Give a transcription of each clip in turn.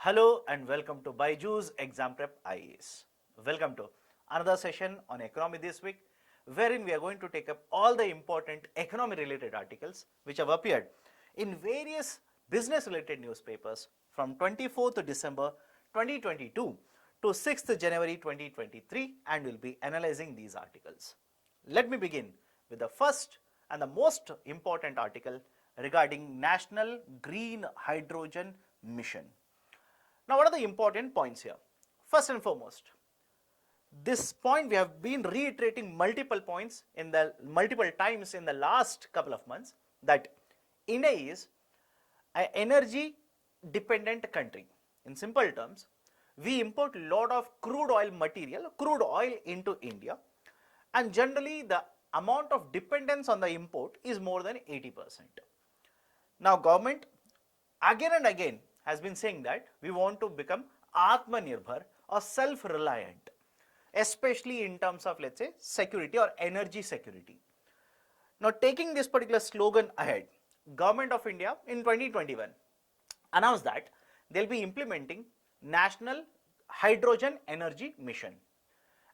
Hello and welcome to BYJU'S Exam Prep IAS. Welcome to another session on economy this week, wherein we are going to take up all the important economy related articles which have appeared in various business related newspapers from 24th December 2022 to 6th January 2023, and we'll be analyzing these articles. Let me begin with the first and the most important article regarding National Green Hydrogen Mission. Now, what are the important points here? First and foremost, this point we have been reiterating multiple times in the last couple of months, that India is an energy dependent country. In simple terms, we import a lot of crude oil into India, and generally the amount of dependence on the import is more than 80%. Now, government again and again has been saying that we want to become Atmanirbhar or self-reliant, especially in terms of, let's say, security or energy security. Now, taking this particular slogan ahead, Government of India in 2021 announced that they'll be implementing National Hydrogen Energy Mission.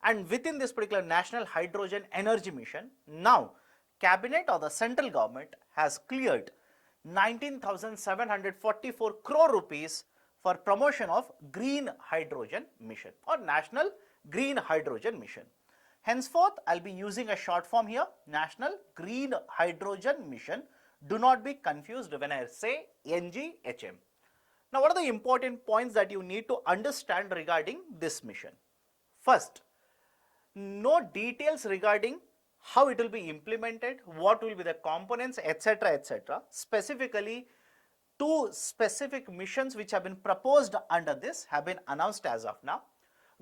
And within this particular National Hydrogen Energy Mission, now Cabinet or the central government has cleared 19,744 crore rupees for promotion of Green Hydrogen Mission or National Green Hydrogen Mission. Henceforth, I'll be using a short form here, National Green Hydrogen Mission. Do not be confused when I say NGHM. Now, what are the important points that you need to understand regarding this mission? First, no details regarding how it will be implemented, what will be the components, etc., etc. Specifically, two specific missions which have been proposed under this have been announced as of now.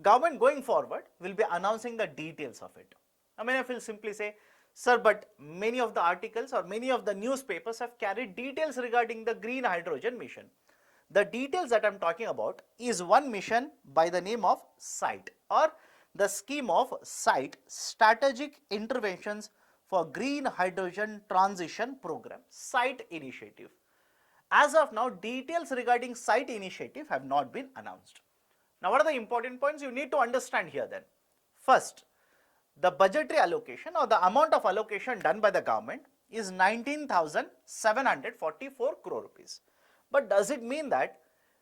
Government going forward will be announcing the details of it. I mean, I will simply say, sir, but many of the articles or many of the newspapers have carried details regarding the green hydrogen mission. The details that I am talking about is one mission by the name of SITE, or the scheme of SITE, Strategic Interventions for Green Hydrogen Transition Program, SITE initiative. As of now, details regarding SITE initiative have not been announced. Now, what are the important points you need to understand here then? First, the budgetary allocation or the amount of allocation done by the government is 19,744 crore rupees. But does it mean that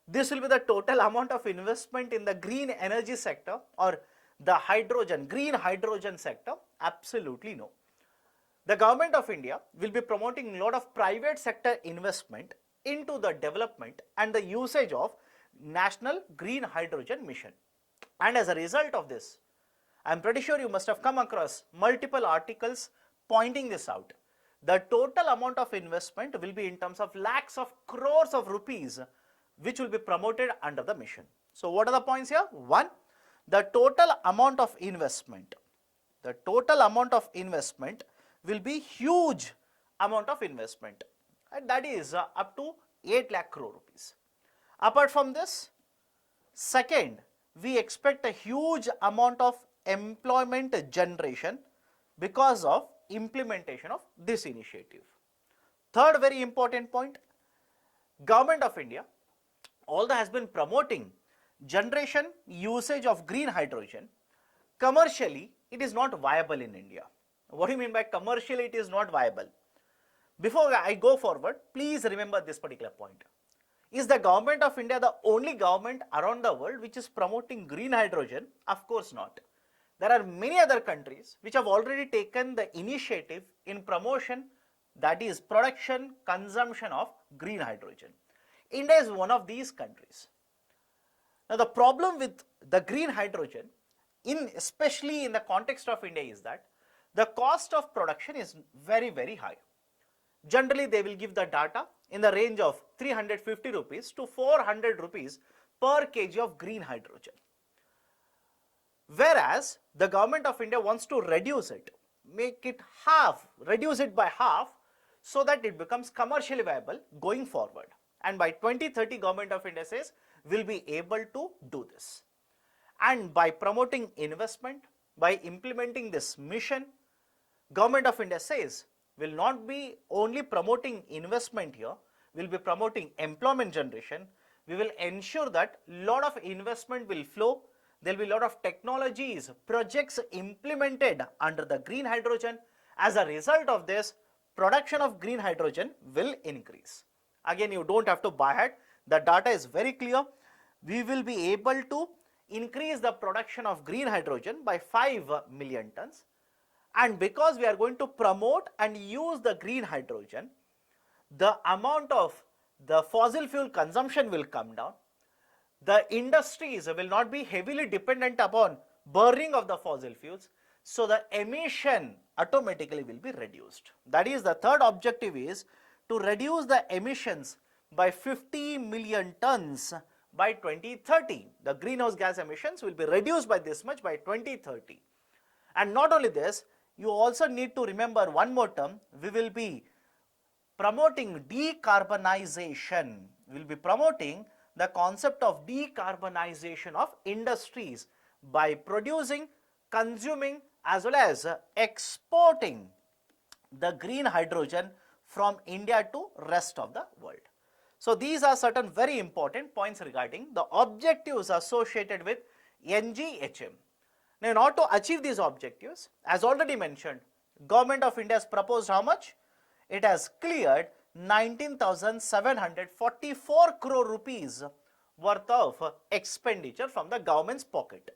this will be the total amount of investment in the green energy sector or the green hydrogen sector? Absolutely no. The Government of India will be promoting a lot of private sector investment into the development and the usage of National Green Hydrogen Mission. And as a result of this, I am pretty sure you must have come across multiple articles pointing this out. The total amount of investment will be in terms of lakhs of crores of rupees which will be promoted under the mission. So, what are the points here? One, the total amount of investment will be huge amount of investment, and that is up to 8 lakh crore rupees. Apart from this, second, we expect a huge amount of employment generation because of implementation of this initiative. Third very important point, Government of India although has been promoting generation usage of green hydrogen, commercially it is not viable in India. What do you mean by commercially it is not viable? Before I go forward, please remember this particular point. Is the Government of India the only government around the world which is promoting green hydrogen? Of course not. There are many other countries which have already taken the initiative in promotion, that is production, consumption of green hydrogen. India is one of these countries. Now, the problem with the green hydrogen, especially in the context of India, is that the cost of production is very, very high. Generally, they will give the data in the range of 350 rupees to 400 rupees per kg of green hydrogen. Whereas, the Government of India wants to reduce it by half so that it becomes commercially viable going forward. And by 2030, Government of India says will be able to do this. And by promoting investment, by implementing this mission, Government of India says will not be only promoting investment here, will be promoting employment generation, we will ensure that lot of investment will flow. There will be a lot of technologies, projects implemented under the green hydrogen. As a result of this, production of green hydrogen will increase. Again, you don't have to buy it. The data is very clear. We will be able to increase the production of green hydrogen by 5 million tons. And because we are going to promote and use the green hydrogen, the amount of the fossil fuel consumption will come down. The industries will not be heavily dependent upon burning of the fossil fuels. So the emission automatically will be reduced. That is, the third objective is to reduce the emissions by 50 million tons by 2030. The greenhouse gas emissions will be reduced by this much by 2030. And not only this, you also need to remember one more term. We will be promoting decarbonization. We will be promoting the concept of decarbonization of industries by producing, consuming, as well as exporting the green hydrogen from India to rest of the world. So these are certain very important points regarding the objectives associated with NGHM. Now, in order to achieve these objectives, as already mentioned, Government of India has proposed how much? It has cleared 19,744 crore rupees worth of expenditure from the government's pocket.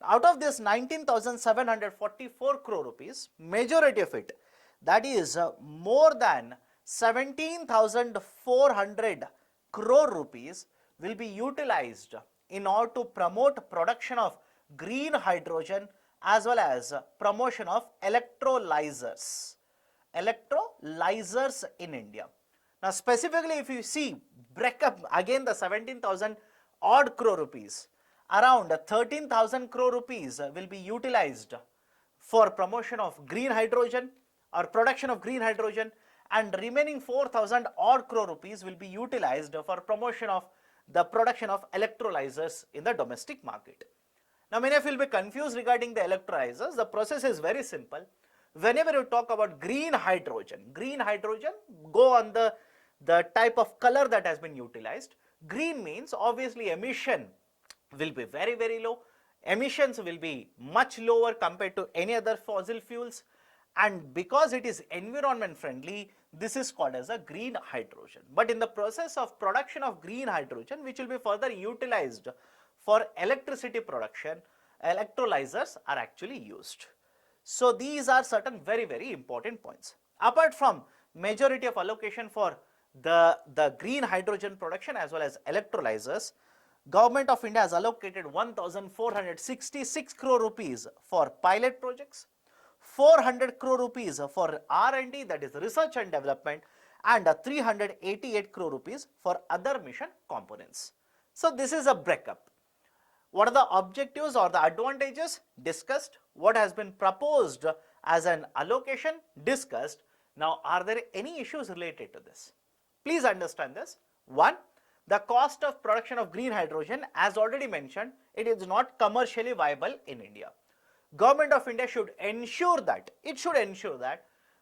Out of this 19,744 crore rupees, majority of it, that is more than 17,400 crore rupees will be utilized in order to promote production of green hydrogen as well as promotion of electrolyzers in India. Now specifically, if you see, break up again the 17,000 odd crore rupees, around 13,000 crore rupees will be utilized for promotion of green hydrogen or production of green hydrogen, and remaining 4,000 odd crore rupees will be utilized for promotion of the production of electrolyzers in the domestic market. Now many of you will be confused regarding the electrolyzers. The process is very simple. Whenever you talk about green hydrogen go on the type of color that has been utilized. Green means obviously emission will be very, very low. Emissions will be much lower compared to any other fossil fuels, and because it is environment friendly, this is called as a green hydrogen. But in the process of production of green hydrogen, which will be further utilized for electricity production, electrolyzers are actually used. So these are certain very, very important points. Apart from majority of allocation for the green hydrogen production as well as electrolyzers, Government of India has allocated 1,466 crore rupees for pilot projects, 400 crore rupees for R&D, that is research and development, and 388 crore rupees for other mission components. So this is a breakup. What are the objectives or the advantages? Discussed. What has been proposed as an allocation? Discussed. Now, are there any issues related to this? Please understand this. One, the cost of production of green hydrogen, as already mentioned, it is not commercially viable in India. Government of India should ensure that,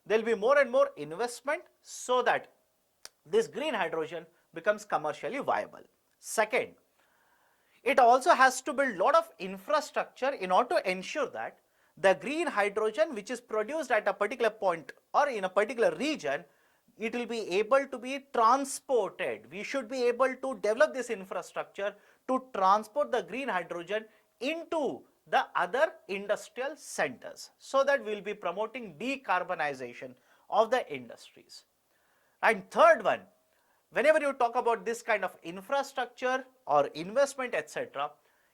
there will be more and more investment so that this green hydrogen becomes commercially viable. Second, it also has to build a lot of infrastructure in order to ensure that the green hydrogen which is produced at a particular point or in a particular region, it will be able to be transported. We should be able to develop this infrastructure to transport the green hydrogen into the other industrial centers, so that we will be promoting decarbonization of the industries. And third one, whenever you talk about this kind of infrastructure or investment, etc.,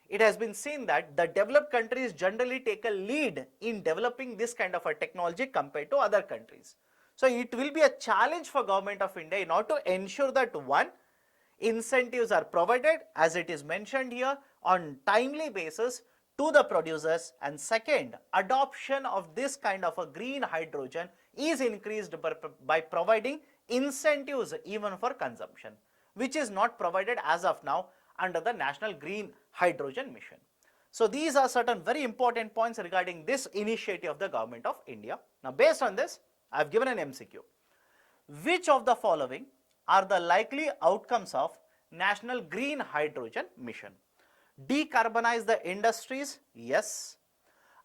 it has been seen that the developed countries generally take a lead in developing this kind of a technology compared to other countries. So it will be a challenge for Government of India in order to ensure that one, incentives are provided as it is mentioned here on timely basis to the producers, and second, adoption of this kind of a green hydrogen is increased by providing incentives even for consumption, which is not provided as of now under the National Green Hydrogen Mission. So these are certain very important points regarding this initiative of the Government of India. Now based on this, I have given an MCQ. Which of the following are the likely outcomes of National Green Hydrogen Mission. Decarbonize the industries, yes.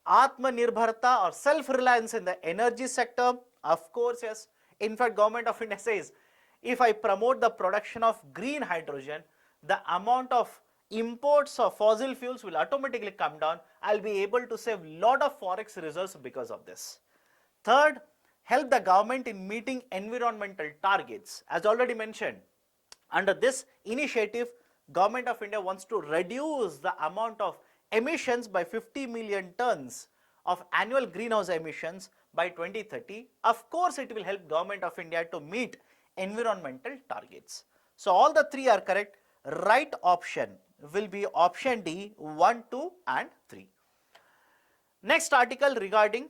Atmanirbharta or self-reliance in the energy sector, of course, yes. In fact, Government of India says, if I promote the production of green hydrogen, the amount of imports of fossil fuels will automatically come down. I'll be able to save a lot of forex reserves because of this. Third, help the government in meeting environmental targets. As already mentioned, under this initiative, Government of India wants to reduce the amount of emissions by 50 million tons of annual greenhouse emissions by 2030. Of course, it will help Government of India to meet environmental targets. So all the three are correct. Right option will be option D, 1, 2 and 3. Next article regarding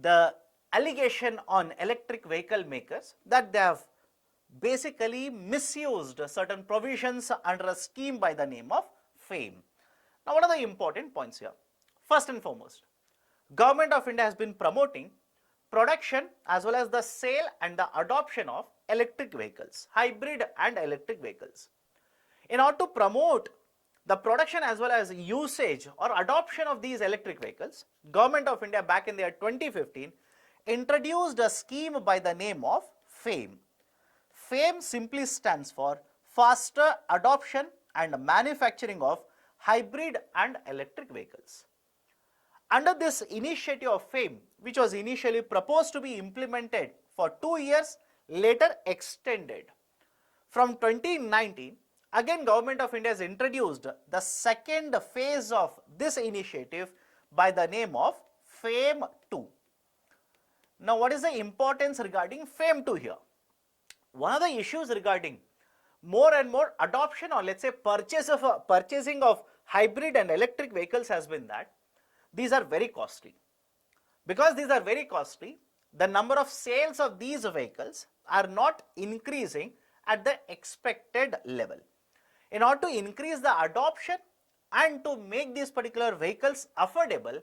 the allegation on electric vehicle makers that they have basically misused certain provisions under a scheme by the name of FAME. Now, what are the important points here? First and foremost, Government of India has been promoting production as well as the sale and the adoption of electric vehicles, hybrid and electric vehicles. In order to promote the production as well as usage or adoption of these electric vehicles, Government of India back in the year 2015 introduced a scheme by the name of FAME. FAME simply stands for Faster Adoption and Manufacturing of Hybrid and Electric Vehicles. Under this initiative of FAME, which was initially proposed to be implemented for 2 years, later extended. From 2019, again Government of India has introduced the second phase of this initiative by the name of FAME 2. Now, what is the importance regarding FAME 2 here? One of the issues regarding more and more adoption or let's say purchasing of hybrid and electric vehicles has been that these are very costly. Because these are very costly, the number of sales of these vehicles are not increasing at the expected level. In order to increase the adoption and to make these particular vehicles affordable,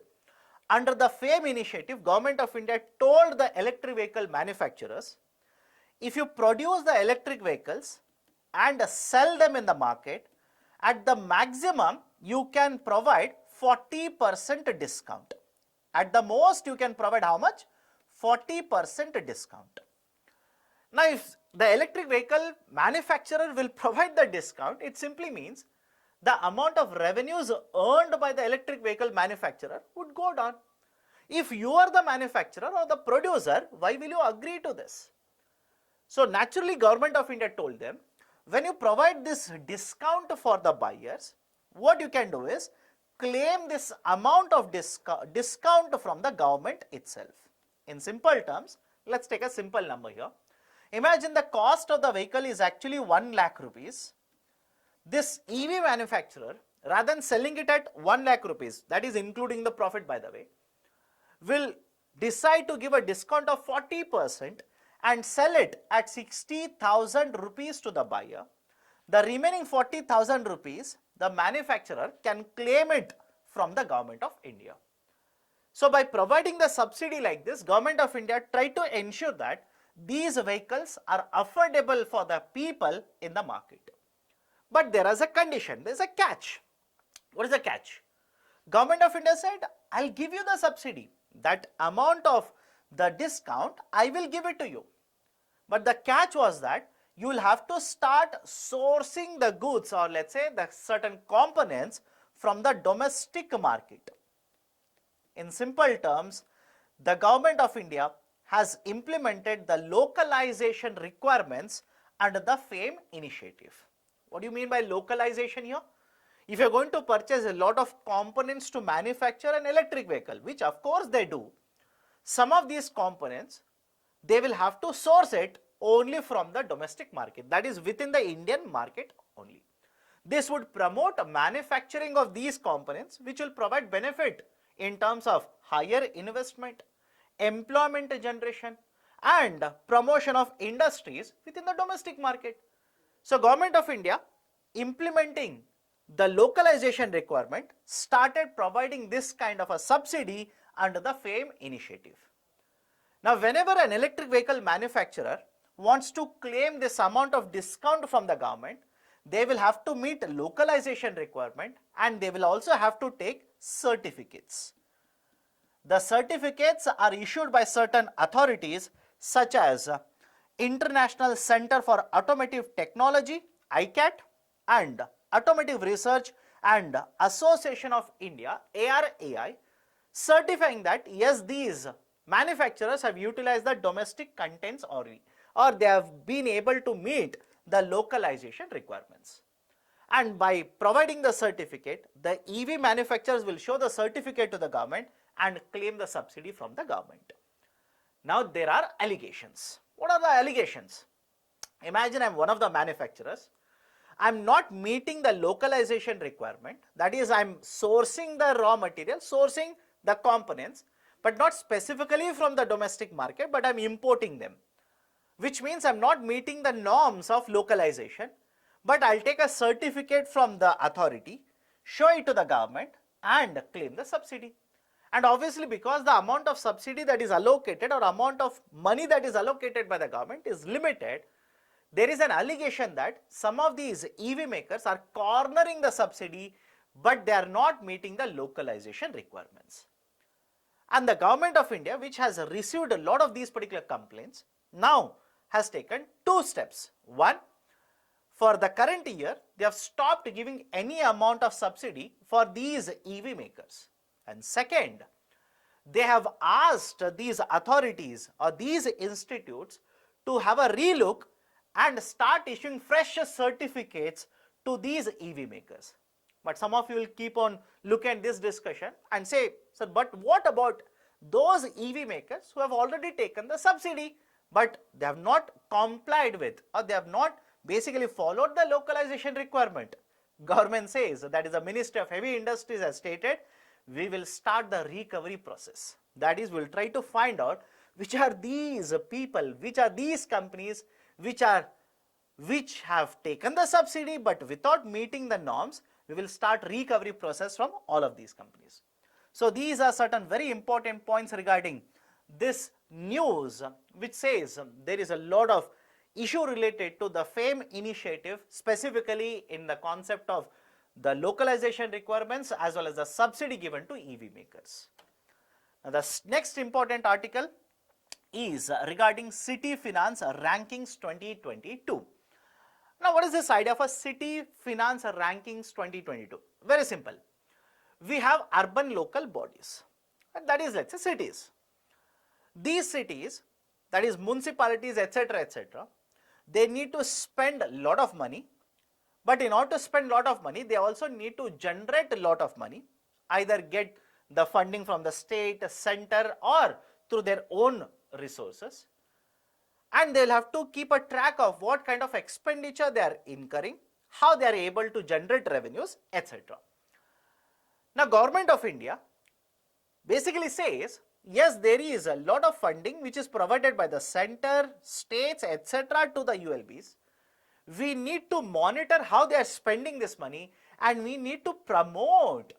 under the FAME initiative, Government of India told the electric vehicle manufacturers, if you produce the electric vehicles and sell them in the market, at the maximum you can provide 40% discount. At the most you can provide how much? 40% discount. Now, if the electric vehicle manufacturer will provide the discount, it simply means the amount of revenues earned by the electric vehicle manufacturer would go down. If you are the manufacturer or the producer, why will you agree to this? So naturally, Government of India told them, when you provide this discount for the buyers, what you can do is claim this amount of discount from the government itself. In simple terms, let's take a simple number here. Imagine the cost of the vehicle is actually 1 lakh rupees. This EV manufacturer, rather than selling it at 1 lakh rupees, that is including the profit by the way, will decide to give a discount of 40% and sell it at 60,000 rupees to the buyer. The remaining 40,000 rupees, the manufacturer can claim it from the Government of India. So by providing the subsidy like this, Government of India tried to ensure that these vehicles are affordable for the people in the market. But there is a condition, there is a catch. What is the catch? Government of India said, I'll give you the subsidy. That amount of the discount, I will give it to you. But the catch was that you will have to start sourcing the goods or let's say the certain components from the domestic market. In simple terms, the Government of India has implemented the localization requirements under the FAME initiative. What do you mean by localization here? If you are going to purchase a lot of components to manufacture an electric vehicle, which of course they do, some of these components, they will have to source it only from the domestic market, that is within the Indian market only. This would promote manufacturing of these components, which will provide benefit in terms of higher investment, employment generation and promotion of industries within the domestic market. So Government of India implementing the localization requirement started providing this kind of a subsidy under the FAME initiative. Now whenever an electric vehicle manufacturer wants to claim this amount of discount from the government, they will have to meet localization requirement and they will also have to take certificates. The certificates are issued by certain authorities such as International Center for Automotive Technology, ICAT, and Automotive Research and Association of India, ARAI, certifying that yes, these manufacturers have utilized the domestic contents or they have been able to meet the localization requirements. And by providing the certificate, the EV manufacturers will show the certificate to the government and claim the subsidy from the government. Now there are allegations. What are the allegations? Imagine I am one of the manufacturers. I am not meeting the localization requirement. That is, I am sourcing the raw material, sourcing the components, but not specifically from the domestic market, but I am importing them. Which means I am not meeting the norms of localization, but I will take a certificate from the authority, show it to the government and claim the subsidy. And obviously, because the amount of subsidy that is allocated or amount of money that is allocated by the government is limited, there is an allegation that some of these EV makers are cornering the subsidy, but they are not meeting the localization requirements. And the government of India, which has received a lot of these particular complaints, now has taken two steps. One, for the current year, they have stopped giving any amount of subsidy for these EV makers. And second, they have asked these authorities or these institutes to have a relook and start issuing fresh certificates to these EV makers. But some of you will keep on looking at this discussion and say, sir, but what about those EV makers who have already taken the subsidy, but they have not complied with or they have not basically followed the localization requirement? Government says, that is the Ministry of Heavy Industries has stated, we will start the recovery process. That is, we will try to find out which are these people, which are these companies which have taken the subsidy but without meeting the norms. We will start recovery process from all of these companies. So these are certain very important points regarding this news, which says there is a lot of issue related to the FAME initiative, specifically in the concept of the localization requirements as well as the subsidy given to EV makers. Now the next important article is regarding City Finance Rankings 2022. Now what is this idea of a City Finance Rankings 2022? Very simple. We have urban local bodies, and that is, let's say, cities. These cities, that is municipalities, etc., they need to spend a lot of money. But in order to spend a lot of money, they also need to generate a lot of money, either get the funding from the state, center, or through their own resources. And they'll have to keep a track of what kind of expenditure they are incurring, how they are able to generate revenues, etc. Now, Government of India basically says, yes, there is a lot of funding which is provided by the center, states, etc. to the ULBs. We need to monitor how they are spending this money and we need to promote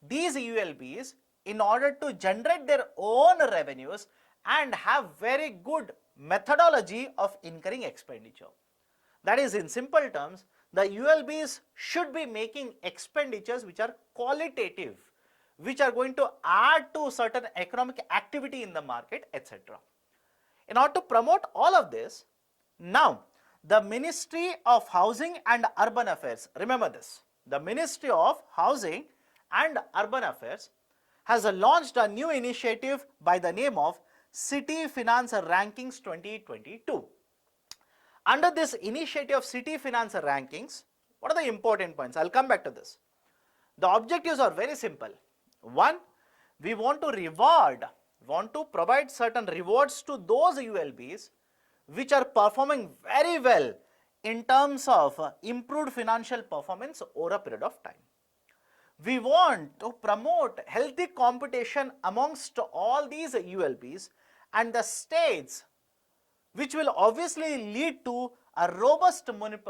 these ULBs in order to generate their own revenues and have very good methodology of incurring expenditure. That is, in simple terms, the ULBs should be making expenditures which are qualitative, which are going to add to certain economic activity in the market, etc. In order to promote all of this, now the Ministry of Housing and Urban Affairs, remember this, the Ministry of Housing and Urban Affairs has launched a new initiative by the name of City Finance Rankings 2022. Under this initiative of City Finance Rankings, what are the important points? I will come back to this. The objectives are very simple. One, we want to provide certain rewards to those ULBs which are performing very well in terms of improved financial performance over a period of time. We want to promote healthy competition amongst all these ULBs and the states, which will obviously lead to a robust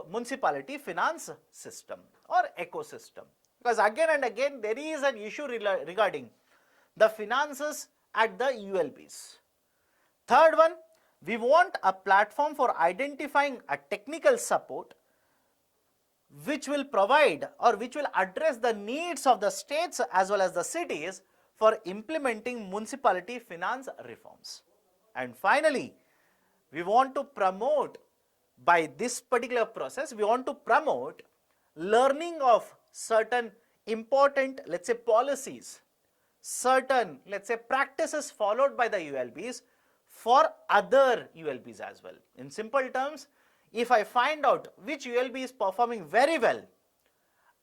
municipality finance system or ecosystem. Because again and again there is an issue regarding the finances at the ULBs. Third one, we want a platform for identifying a technical support which will provide or which will address the needs of the states as well as the cities for implementing municipality finance reforms. And finally, we want to promote, by this particular process, we want to promote learning of certain important, let's say, policies, certain, let's say, practices followed by the ULBs for other ULBs as well. In simple terms, if I find out which ULB is performing very well,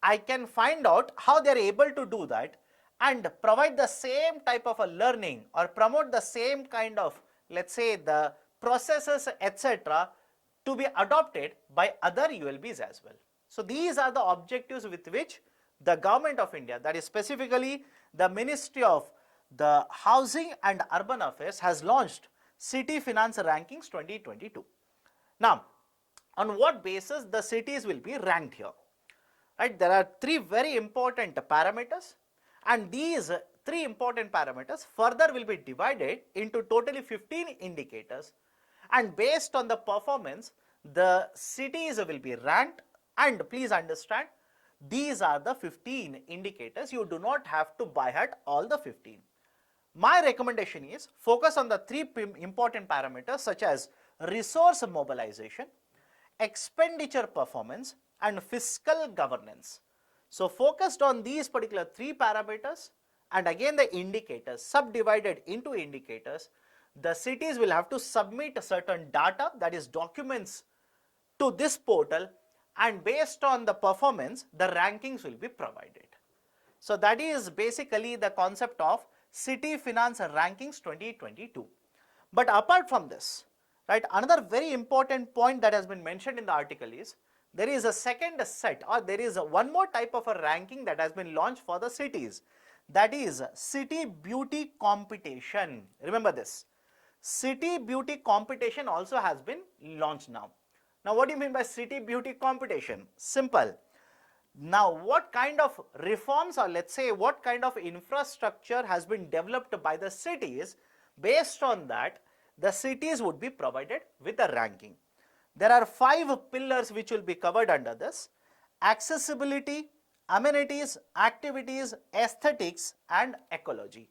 I can find out how they are able to do that and provide the same type of a learning or promote the same kind of, let's say, the processes, etc., to be adopted by other ULBs as well. So these are the objectives with which the Government of India, that is specifically the Ministry of the Housing and Urban Affairs, has launched City Finance Rankings 2022. Now, on what basis the cities will be ranked here? Right, there are three very important parameters, and these three important parameters further will be divided into totally 15 indicators, and based on the performance, the cities will be ranked. And please understand, these are the 15 indicators. You do not have to by heart all the 15. My recommendation is focus on the three important parameters such as resource mobilization, expenditure performance, and fiscal governance. So focused on these particular three parameters, and again the indicators subdivided into indicators, the cities will have to submit certain data, that is documents, to this portal, and based on the performance, the rankings will be provided. So that is basically the concept of City Finance Rankings 2022. But apart from this, right, another very important point that has been mentioned in the article is there is a second set, or there is one more type of a ranking that has been launched for the cities, that is City Beauty Competition. Remember this, City Beauty Competition also has been launched now. Now what do you mean by City Beauty Competition? Simple. Now what kind of reforms, or let's say what kind of infrastructure has been developed by the cities, based on that the cities would be provided with a ranking. There are 5 pillars which will be covered under this: accessibility, amenities, activities, aesthetics, and ecology.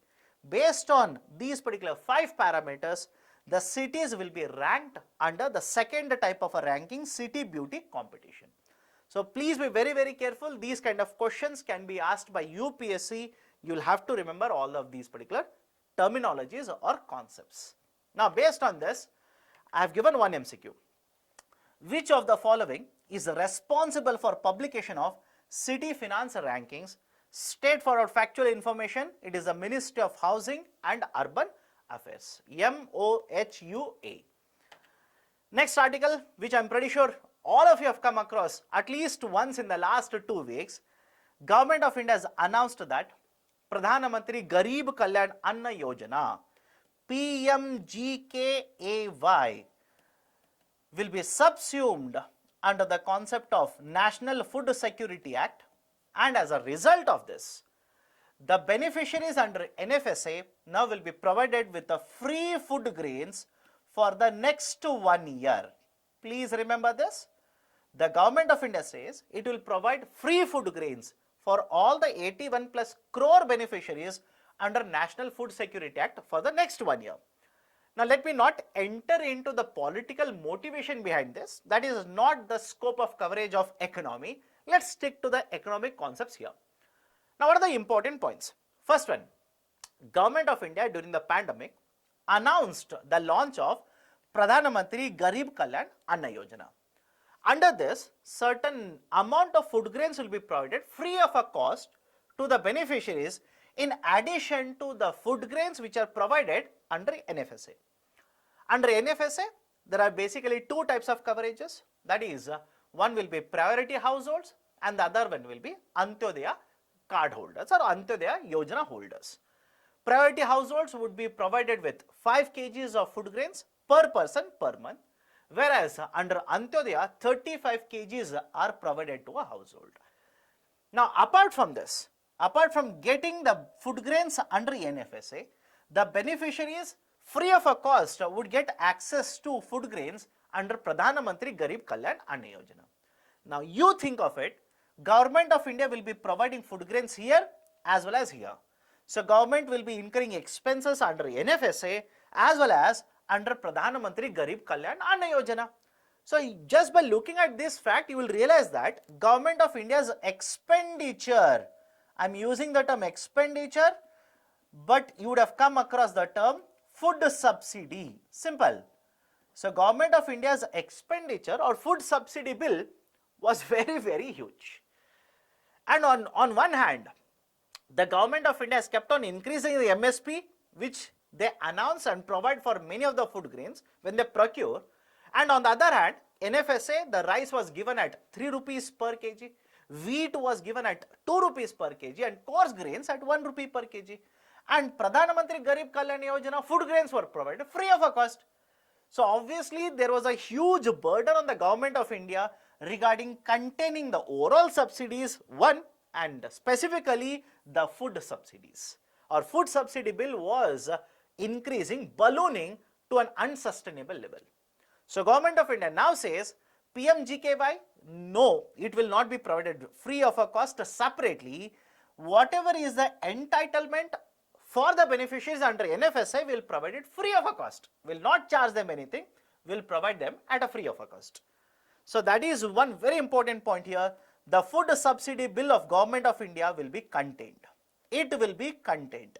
Based on these particular 5 parameters, the cities will be ranked under the second type of a ranking, City Beauty Competition. So please be very, very careful. These kind of questions can be asked by UPSC. You will have to remember all of these particular terminologies or concepts. Now based on this, I have given one MCQ. Which of the following is responsible for publication of City Finance Rankings? Straightforward factual information, it is the Ministry of Housing and Urban Affairs, MOHUA. Next article, which I am pretty sure all of you have come across at least once in the last 2 weeks. Government of India has announced that Pradhan Mantri Garib Kalyan Anna Yojana, PMGKAY, will be subsumed under the concept of National Food Security Act, and as a result of this, the beneficiaries under NFSA now will be provided with the free food grains for the next 1 year. Please remember this. The Government of India says it will provide free food grains for all the 81 plus crore beneficiaries under National Food Security Act for the next 1 year. Now let me not enter into the political motivation behind this. That is not the scope of coverage of economy. Let's stick to the economic concepts here. Now what are the important points? First one, Government of India during the pandemic announced the launch of Pradhan Mantri Garib Kalyan Anna Yojana. Under this, certain amount of food grains will be provided free of a cost to the beneficiaries in addition to the food grains which are provided under NFSA. Under NFSA, there are basically 2 types of coverages. That is, one will be priority households and the other one will be Antyodaya card holders or Antyodaya Yojana holders. Priority households would be provided with 5 kgs of food grains per person per month, whereas under Antyodaya 35 kgs are provided to a household. Now apart from this, apart from getting the food grains under NFSA, the beneficiaries free of a cost would get access to food grains under Pradhan Mantri Garib Kalyan Anna Yojana. Now you think of it, Government of India will be providing food grains here as well as here. So government will be incurring expenses under NFSA as well as under Pradhan Mantri Garib Kalyan Anna Yojana. So just by looking at this fact, you will realize that Government of India's expenditure, I am using the term expenditure, but you would have come across the term food subsidy. Simple. So Government of India's expenditure or food subsidy bill was very huge. And on one hand, the Government of India has kept on increasing the MSP, which they announce and provide for many of the food grains when they procure. And on the other hand, NFSA, the rice was given at 3 rupees per kg, wheat was given at 2 rupees per kg, and coarse grains at 1 rupee per kg. And Pradhan Mantri Garib Kalyan Yojana, food grains were provided free of a cost. So obviously there was a huge burden on the Government of India regarding containing the overall subsidies, one, and specifically the food subsidies. Our food subsidy bill was increasing, ballooning to an unsustainable level. So Government of India now says PMGKY, no, it will not be provided free of a cost separately. Whatever is the entitlement for the beneficiaries under NFSA will provide it free of a cost, will not charge them anything, will provide them at a free of a cost. So that is one very important point here. The food subsidy bill of Government of India will be contained. It will be contained.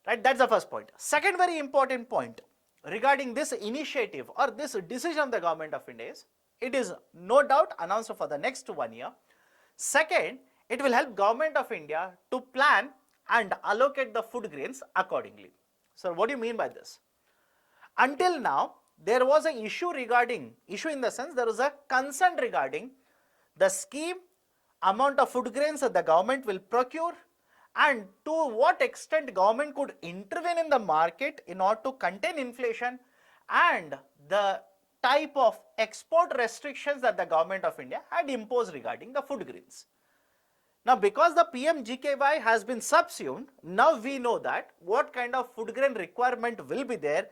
Right, that's the first point. Second very important point regarding this initiative or this decision of the Government of India is, it is no doubt announced for the next 1 year. Second, it will help Government of India to plan and allocate the food grains accordingly. So what do you mean by this? Until now, there was an issue in the sense there was a concern regarding the scheme, amount of food grains that the government will procure, and to what extent government could intervene in the market in order to contain inflation, and the type of export restrictions that the Government of India had imposed regarding the food grains. Now because the PMGKY has been subsumed, now we know that what kind of food grain requirement will be there.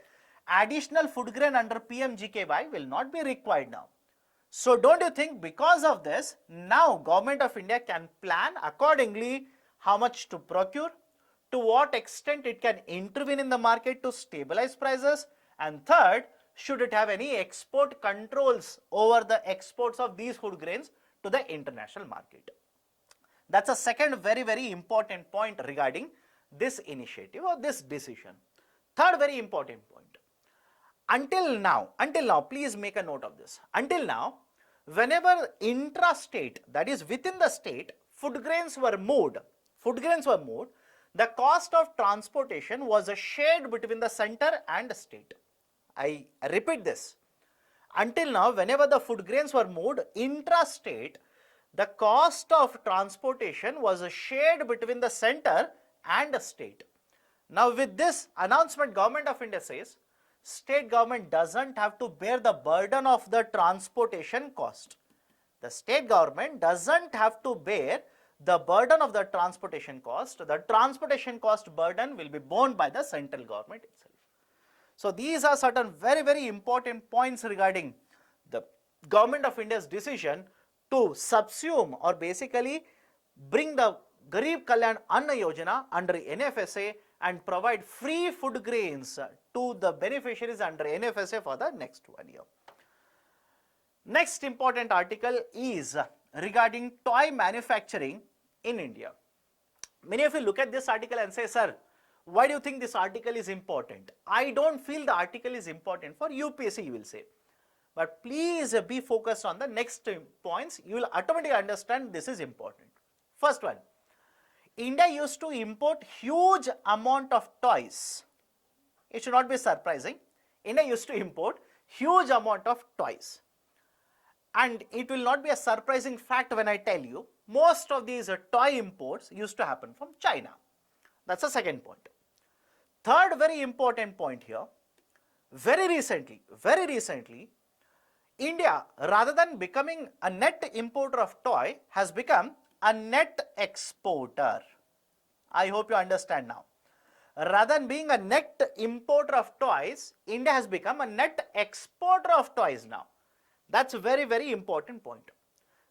Additional food grain under PMGKY will not be required now. So don't you think because of this, now Government of India can plan accordingly how much to procure, to what extent it can intervene in the market to stabilize prices, and third, should it have any export controls over the exports of these food grains to the international market. That's a second very important point regarding this initiative or this decision. Third very important point. Until now, please make a note of this. Until now, whenever intrastate, that is within the state, food grains were moved, the cost of transportation was shared between the center and the state. I repeat this. Until now, whenever the food grains were moved intrastate, the cost of transportation was shared between the center and the state. Now with this announcement, Government of India says, state government doesn't have to bear the burden of the transportation cost. The state government doesn't have to bear the burden of the transportation cost. The transportation cost burden will be borne by the central government itself. So these are certain very important points regarding the Government of India's decision to subsume or basically bring the Garib Kalyan Anna Yojana under NFSA and provide free food grains to the beneficiaries under NFSA for the next 1 year. Next important article is regarding toy manufacturing in India. Many of you look at this article and say, sir, why do you think this article is important? I don't feel the article is important for UPSC, you will say. But please be focused on the next points. You will automatically understand this is important. First one, India used to import huge amount of toys. It should not be surprising. India used to import huge amount of toys. And it will not be a surprising fact when I tell you, most of these toy imports used to happen from China. That's the second point. Third very important point here, very recently, India, rather than becoming a net importer of toy, has become a net exporter. I hope you understand now. Rather than being a net importer of toys, India has become a net exporter of toys now. That's a very, very important point.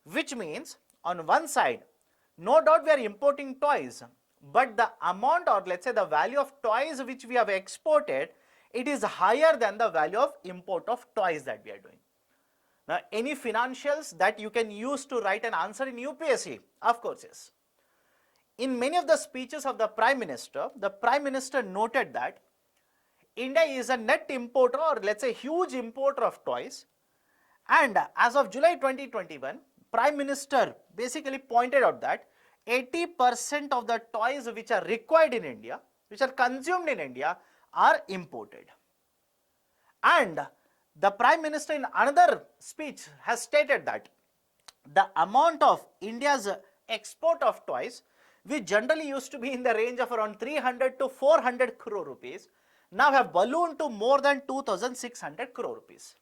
Which means on one side, no doubt we are importing toys, but the amount, or let's say the value of toys which we have exported, it is higher than the value of import of toys that we are doing. Now, any financials that you can use to write an answer in UPSC? Of course, yes. In many of the speeches of the Prime Minister noted that India is a net importer, or let's say huge importer of toys, and as of July 2021, Prime Minister basically pointed out that 80% of the toys which are required in India, which are consumed in India, are imported. And the Prime Minister in another speech has stated that the amount of India's export of toys, which generally used to be in the range of around 300 to 400 crore rupees, now have ballooned to more than 2,600 crore rupees.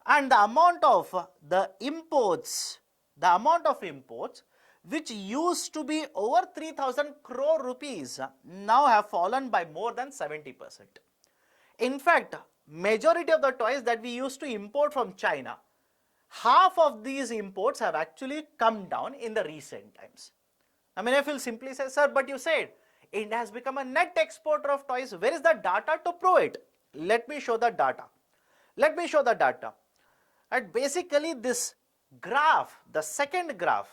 And the amount of imports which used to be over 3,000 crore rupees now have fallen by more than 70%. In fact, majority of the toys that we used to import from China, half of these imports have actually come down in the recent times. I mean, if you'll simply say, sir, but you said India has become a net exporter of toys. Where is the data to prove it? Let me show the data. And basically this graph, the second graph,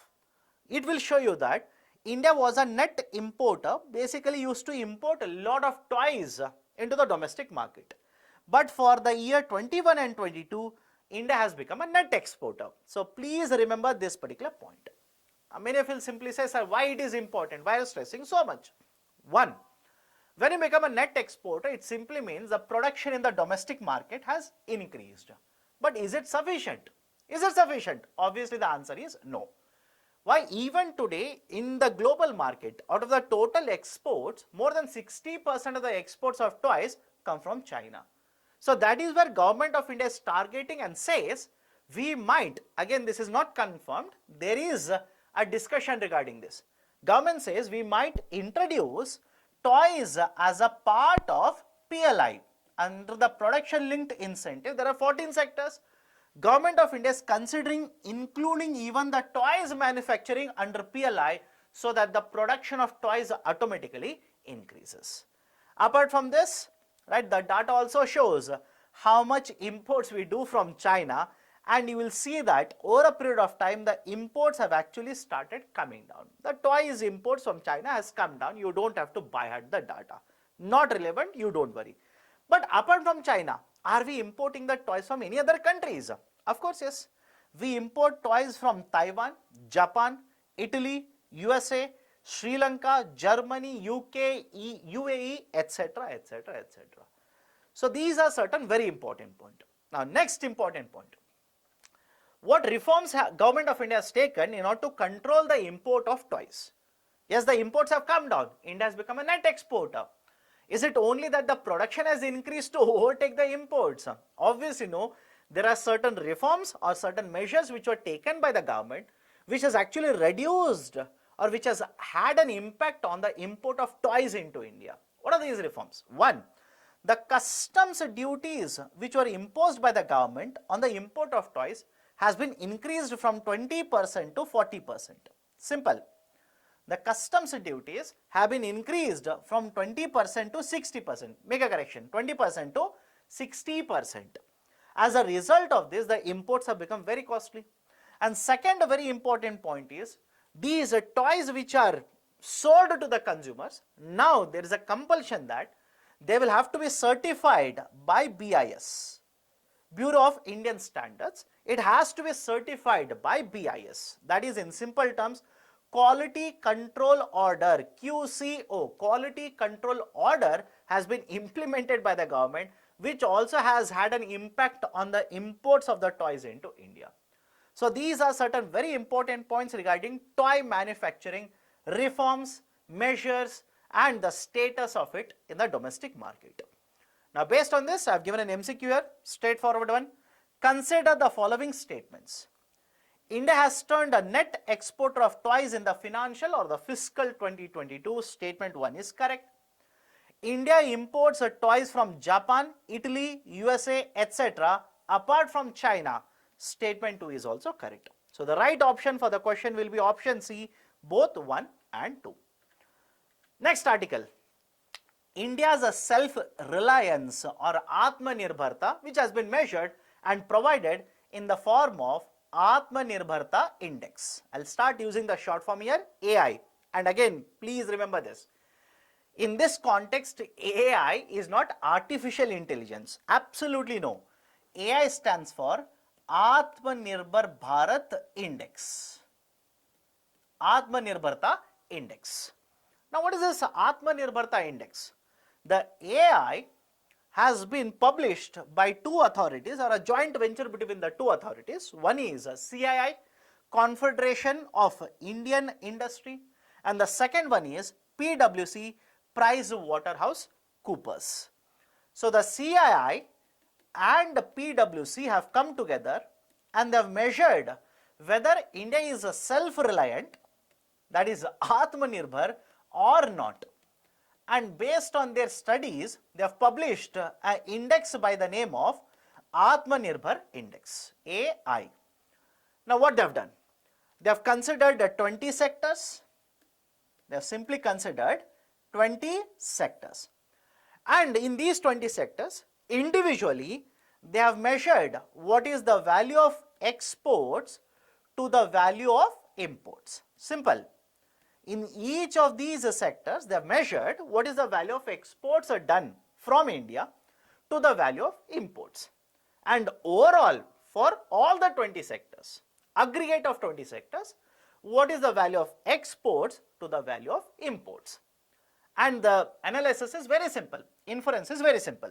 it will show you that India was a net importer, basically used to import a lot of toys into the domestic market. But for the year 21 and 22, India has become a net exporter. So please remember this particular point. Many of you will simply say, sir, why it is important? Why are you stressing so much? One, when you become a net exporter, it simply means the production in the domestic market has increased. But is it sufficient? Obviously, the answer is no. Why? Even today in the global market, out of the total exports, more than 60% of the exports of toys come from China. So that is where Government of India is targeting and says we might, again this is not confirmed, there is a discussion regarding this. Government says we might introduce toys as a part of PLI. Under the production linked incentive, there are 14 sectors. Government of India is considering including even the toys manufacturing under PLI so that the production of toys automatically increases. Apart from this, right, the data also shows how much imports we do from China, and you will see that over a period of time the imports have actually started coming down. The toys imports from China has come down. You don't have to buy at the data. Not relevant, you don't worry. But apart from China, are we importing the toys from any other countries? Of course, yes. We import toys from Taiwan, Japan, Italy, USA, Sri Lanka, Germany, UK, UAE, etc., etc., etc. So these are certain very important points. Now, next important point. What reforms Government of India has taken in order to control the import of toys? Yes, the imports have come down. India has become a net exporter. Is it only that the production has increased to overtake the imports? Obviously, no. There are certain reforms or certain measures which were taken by the government which has actually reduced or which has had an impact on the import of toys into India. What are these reforms? One, the customs duties which were imposed by the government on the import of toys has been increased from 20% to 40%. Simple. The customs duties have been increased from 20% to 60%. Make a correction, 20% to 60%. As a result of this, the imports have become very costly. And second very important point is, these toys which are sold to the consumers, now there is a compulsion that they will have to be certified by BIS, Bureau of Indian Standards. It has to be certified by BIS. That is, in simple terms, Quality Control Order, QCO, Quality Control Order has been implemented by the government, which also has had an impact on the imports of the toys into India. So these are certain very important points regarding toy manufacturing, reforms, measures, and the status of it in the domestic market. Now, based on this, I have given an MCQ here, straightforward one. Consider the following statements. India has turned a net exporter of toys in the financial or the fiscal 2022. Statement 1 is correct. India imports toys from Japan, Italy, USA, etc. apart from China. Statement 2 is also correct. So the right option for the question will be option C, both 1 and 2. Next article, India's self-reliance or Atmanirbharta, which has been measured and provided in the form of Atmanirbharta Index. I'll start using the short form here, AI. And again, please remember this. In this context, AI is not artificial intelligence. Absolutely no. AI stands for Atmanirbhar Bharat Index. Atmanirbharta Index. Now, what is this Atmanirbharta Index? The AI has been published by two authorities or a joint venture between the two authorities. One is CII, Confederation of Indian Industry, and the second one is PwC, PricewaterhouseCoopers. So the CII and PwC have come together and they have measured whether India is self-reliant, that is Atmanirbhar, or not. And based on their studies, they have published an index by the name of Atmanirbhar Index, AI. Now what they have done? They have considered 20 sectors. They have simply considered 20 sectors. And in these 20 sectors, individually, they have measured what is the value of exports to the value of imports. Simple. In each of these sectors, they have measured what is the value of exports are done from India to the value of imports. And overall, for all the 20 sectors, aggregate of 20 sectors, what is the value of exports to the value of imports. And the analysis is very simple. Inference is very simple.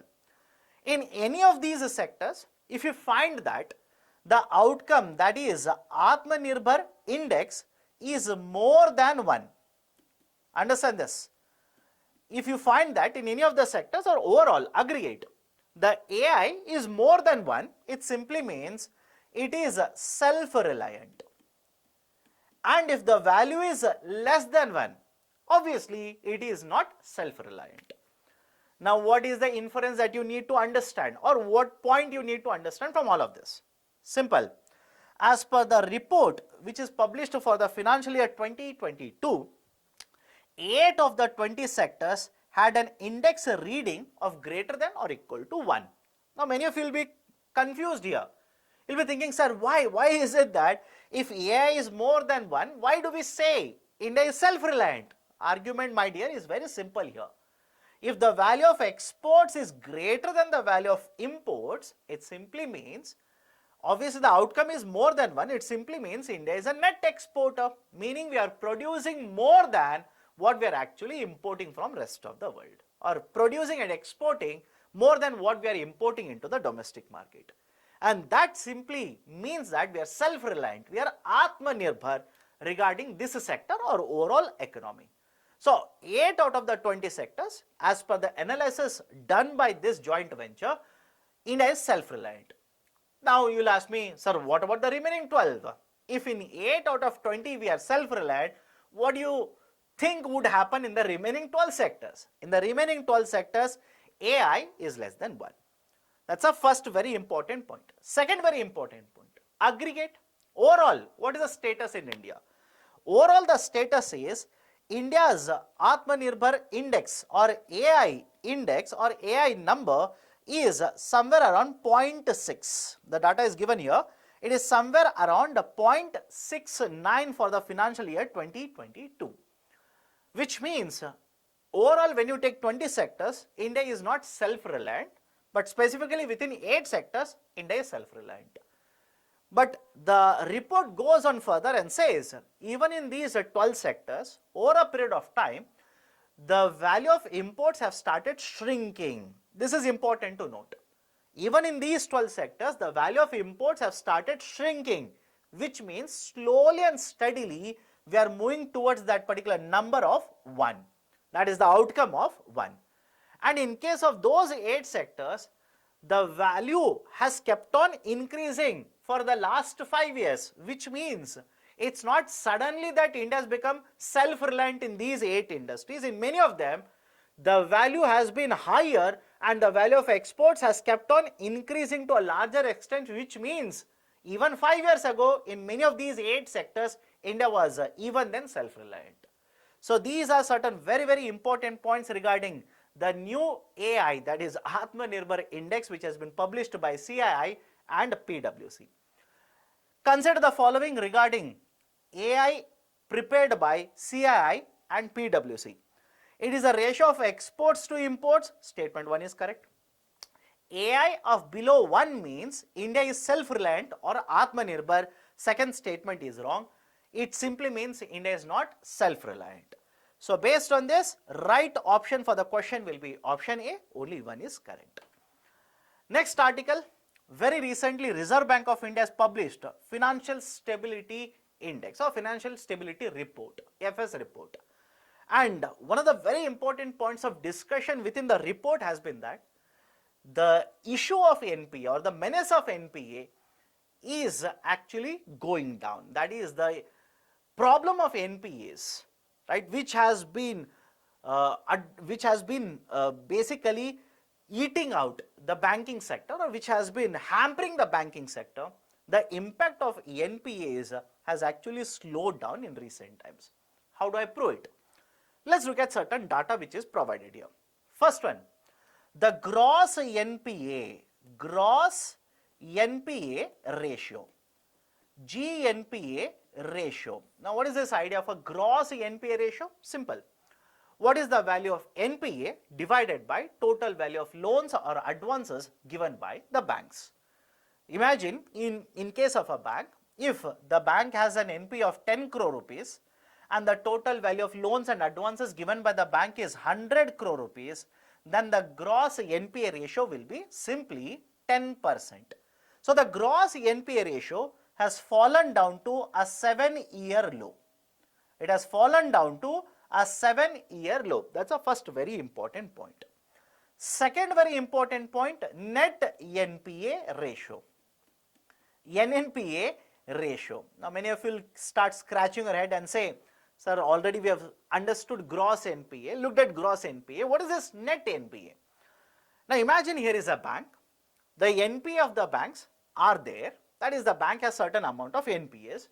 In any of these sectors, if you find that the outcome, that is Atmanirbhar Index, is more than 1. Understand this. If you find that in any of the sectors or overall aggregate, the AI is more than 1, it simply means it is self-reliant. And if the value is less than 1, obviously it is not self-reliant. Now what is the inference that you need to understand, or what point you need to understand from all of this? Simple. As per the report which is published for the financial year 2022, 8 of the 20 sectors had an index reading of greater than or equal to 1. Now many of you will be confused here. You'll be thinking, sir, why? Why is it that if AI is more than 1, why do we say India is self-reliant? Argument, my dear, is very simple here. If the value of exports is greater than the value of imports, it simply means, obviously the outcome is more than 1, it simply means India is a net exporter, meaning we are producing more than what we are actually importing from rest of the world, or producing and exporting more than what we are importing into the domestic market. And that simply means that we are self-reliant, we are Atmanirbhar regarding this sector or overall economy. So 8 out of the 20 sectors, as per the analysis done by this joint venture, India is self-reliant. Now you will ask me, sir, what about the remaining 12? If in 8 out of 20 we are self-reliant, what do you think would happen in the remaining 12 sectors? In the remaining 12 sectors, AI is less than 1. That's a first very important point. Second very important point, aggregate. Overall, what is the status in India? Overall, the status is India's Atmanirbhar Index or AI index or AI number is somewhere around 0.6. The data is given here. It is somewhere around 0.69 for the financial year 2022. Which means overall when you take 20 sectors, India is not self-reliant, but specifically within 8 sectors, India is self-reliant. But the report goes on further and says, even in these 12 sectors, over a period of time, the value of imports have started shrinking. This is important to note. Even in these 12 sectors, the value of imports have started shrinking, which means slowly and steadily we are moving towards that particular number of 1. That is the outcome of 1. And in case of those 8 sectors, the value has kept on increasing for the last 5 years, which means it's not suddenly that India has become self-reliant in these 8 industries. In many of them, the value has been higher and the value of exports has kept on increasing to a larger extent, which means Even 5 years ago, in many of these 8 sectors, India was even then self-reliant. So these are certain very, very important points regarding the new AI, that is Atmanirbhar Index, which has been published by CII and PwC. Consider the following regarding AI prepared by CII and PwC. It is a ratio of exports to imports. Statement 1 is correct. AI of below 1 means India is self-reliant or Atmanirbhar. Second statement is wrong. It simply means India is not self-reliant. So based on this, right option for the question will be option A. Only 1 is correct. Next article, very recently Reserve Bank of India has published Financial Stability Index or Financial Stability Report, FS report. And one of the very important points of discussion within the report has been that the issue of NPA or the menace of NPA is actually going down. That is, the problem of NPAs, right, which has been basically eating out the banking sector, or which has been hampering the banking sector, the impact of NPAs has actually slowed down in recent times. How do I prove it? Let's look at certain data which is provided here. First one, the gross NPA ratio, GNPA ratio. Now what is this idea of a gross NPA ratio? Simple. What is the value of NPA divided by total value of loans or advances given by the banks? Imagine in case of a bank, if the bank has an NPA of 10 crore rupees and the total value of loans and advances given by the bank is 100 crore rupees, then the gross NPA ratio will be simply 10%. So the gross NPA ratio has fallen down to a 7-year low. It has fallen down to a 7-year low. That's the first very important point. Second very important point, net NPA ratio. NNPA ratio. Now many of you will start scratching your head and say, sir, already we have understood gross NPA, looked at gross NPA. What is this net NPA? Now imagine here is a bank. The NPA of the banks are there. That is, the bank has certain amount of NPAs.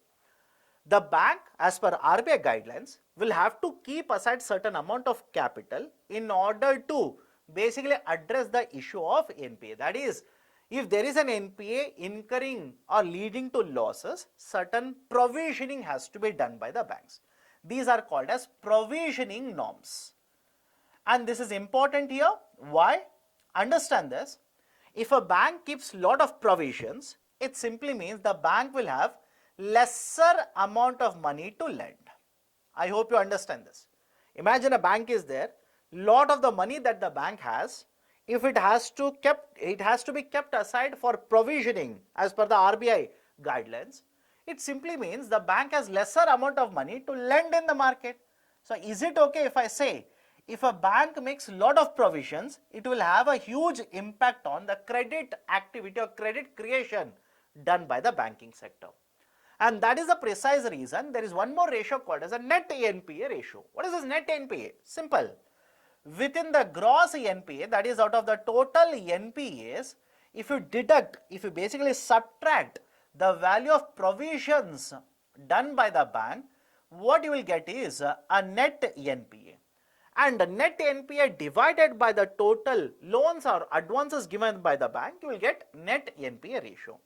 The bank, as per RBI guidelines, will have to keep aside certain amount of capital in order to basically address the issue of NPA. That is, if there is an NPA incurring or leading to losses, certain provisioning has to be done by the banks. These are called as provisioning norms. And this is important here. Why? Understand this. If a bank keeps lot of provisions, it simply means the bank will have lesser amount of money to lend. I hope you understand this. Imagine a bank is there, lot of the money that the bank has, if it has to be kept aside for provisioning as per the RBI guidelines, it simply means the bank has lesser amount of money to lend in the market. So is it okay if I say, if a bank makes lot of provisions, it will have a huge impact on the credit activity or credit creation done by the banking sector. And that is the precise reason there is one more ratio called as a net NPA ratio. What is this net NPA? Simple. Within the gross NPA, that is out of the total NPAs, if you basically subtract the value of provisions done by the bank, what you will get is a net NPA. And the net NPA divided by the total loans or advances given by the bank, you will get net NPA ratio.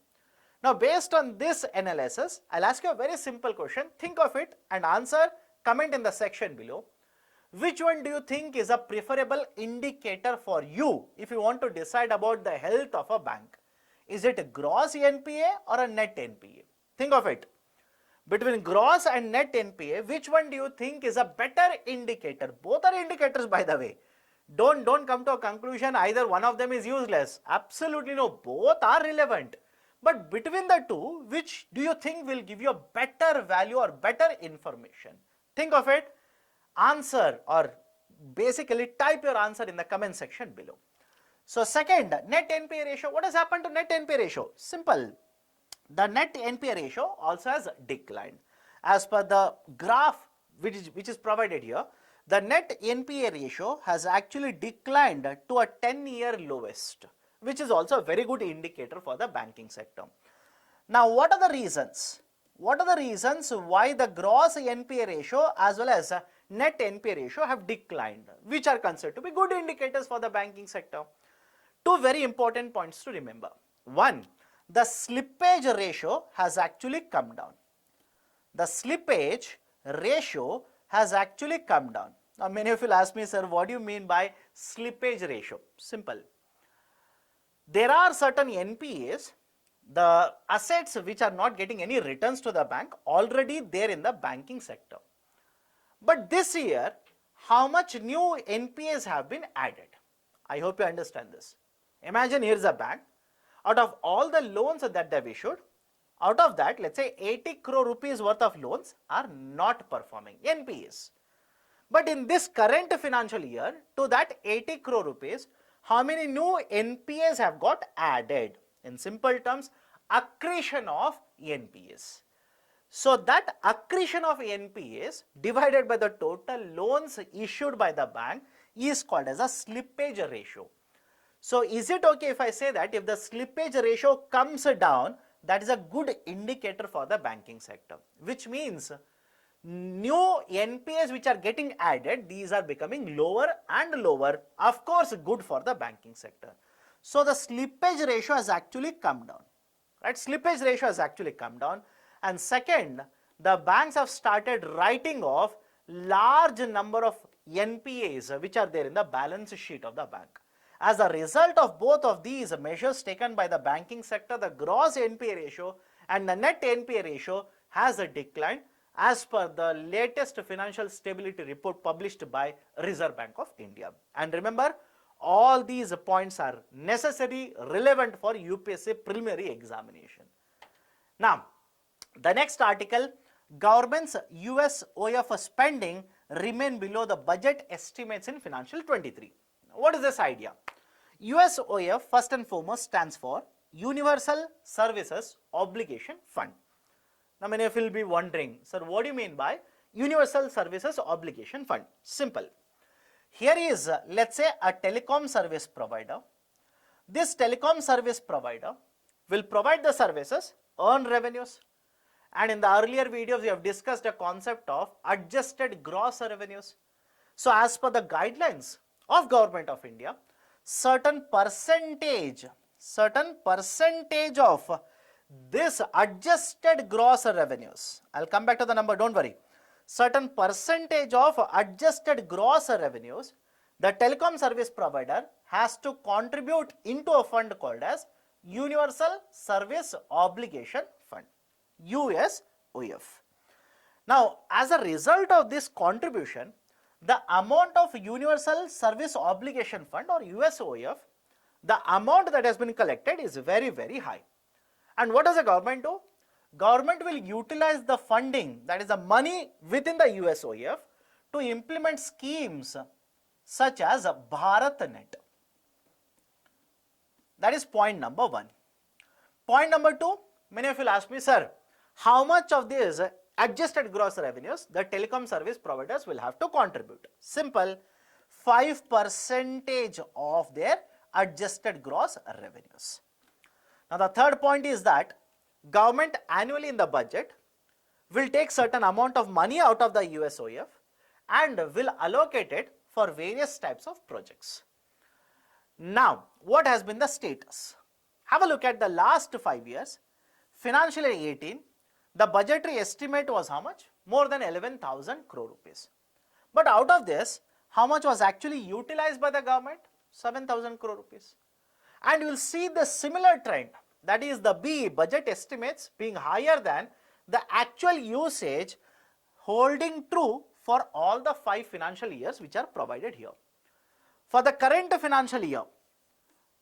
Now based on this analysis, I'll ask you a very simple question. Think of it and answer, comment in the section below. Which one do you think is a preferable indicator for you if you want to decide about the health of a bank? Is it a gross NPA or a net NPA? Think of it. Between gross and net NPA, which one do you think is a better indicator? Both are indicators, by the way. Don't come to a conclusion either one of them is useless. Absolutely no, both are relevant. But between the two, which do you think will give you a better value or better information? Think of it, answer, or basically type your answer in the comment section below. So second, net NPA ratio. What has happened to net NPA ratio? Simple. The net NPA ratio also has declined. As per the graph which is provided here, the net NPA ratio has actually declined to a 10-year lowest, which is also a very good indicator for the banking sector. Now, what are the reasons? What are the reasons why the gross NPA ratio as well as net NPA ratio have declined, which are considered to be good indicators for the banking sector? Two very important points to remember. One, the slippage ratio has actually come down. The slippage ratio has actually come down. Now, many of you will ask me, sir, what do you mean by slippage ratio? Simple. There are certain NPAs, the assets which are not getting any returns to the bank, already there in the banking sector. But this year, how much new NPAs have been added? I hope you understand this. Imagine here is a bank. Out of all the loans that they have issued, out of that, let's say 80 crore rupees worth of loans are not performing, NPAs. But in this current financial year, to that 80 crore rupees, how many new NPAs have got added? In simple terms, accretion of NPAs. So that accretion of NPAs divided by the total loans issued by the bank is called as a slippage ratio. So is it okay if I say that if the slippage ratio comes down, that is a good indicator for the banking sector, which means new NPAs which are getting added, these are becoming lower and lower, of course good for the banking sector. So the slippage ratio has actually come down, right? Slippage ratio has actually come down. And second, the banks have started writing off large number of NPAs which are there in the balance sheet of the bank. As a result of both of these measures taken by the banking sector, the gross NPA ratio and the net NPA ratio has declined as per the latest financial stability report published by Reserve Bank of India. And remember, all these points are necessary, relevant for UPSC preliminary examination. Now, the next article, government's USOF spending remain below the budget estimates in financial 23. What is this idea? USOF first and foremost stands for Universal Services Obligation Fund. Now many of you will be wondering, sir, what do you mean by Universal Services Obligation Fund? Simple. Here is, let's say, a telecom service provider. This telecom service provider will provide the services, earn revenues, and in the earlier videos we have discussed the concept of adjusted gross revenues. So as per the guidelines of Government of India, certain percentage of this adjusted gross revenues, I'll come back to the number, don't worry, certain percentage of adjusted gross revenues, the telecom service provider has to contribute into a fund called as Universal Service Obligation Fund, USOF. Now, as a result of this contribution, the amount of Universal Service Obligation Fund or USOF, the amount that has been collected is very, very high. And what does the government do? Government will utilize the funding, that is the money within the USOF, to implement schemes such as BharatNet. That is point number one. Point number two, many of you will ask me, sir, how much of this adjusted gross revenues the telecom service providers will have to contribute? Simple, 5% of their adjusted gross revenues. Now the third point is that government annually in the budget will take certain amount of money out of the USOF and will allocate it for various types of projects. Now, what has been the status? Have a look at the last 5 years. Financial year 18, the budgetary estimate was how much? More than 11,000 crore rupees. But out of this, how much was actually utilized by the government? 7,000 crore rupees. And you will see the similar trend, that is the B budget estimates being higher than the actual usage, holding true for all the 5 financial years which are provided here. For the current financial year,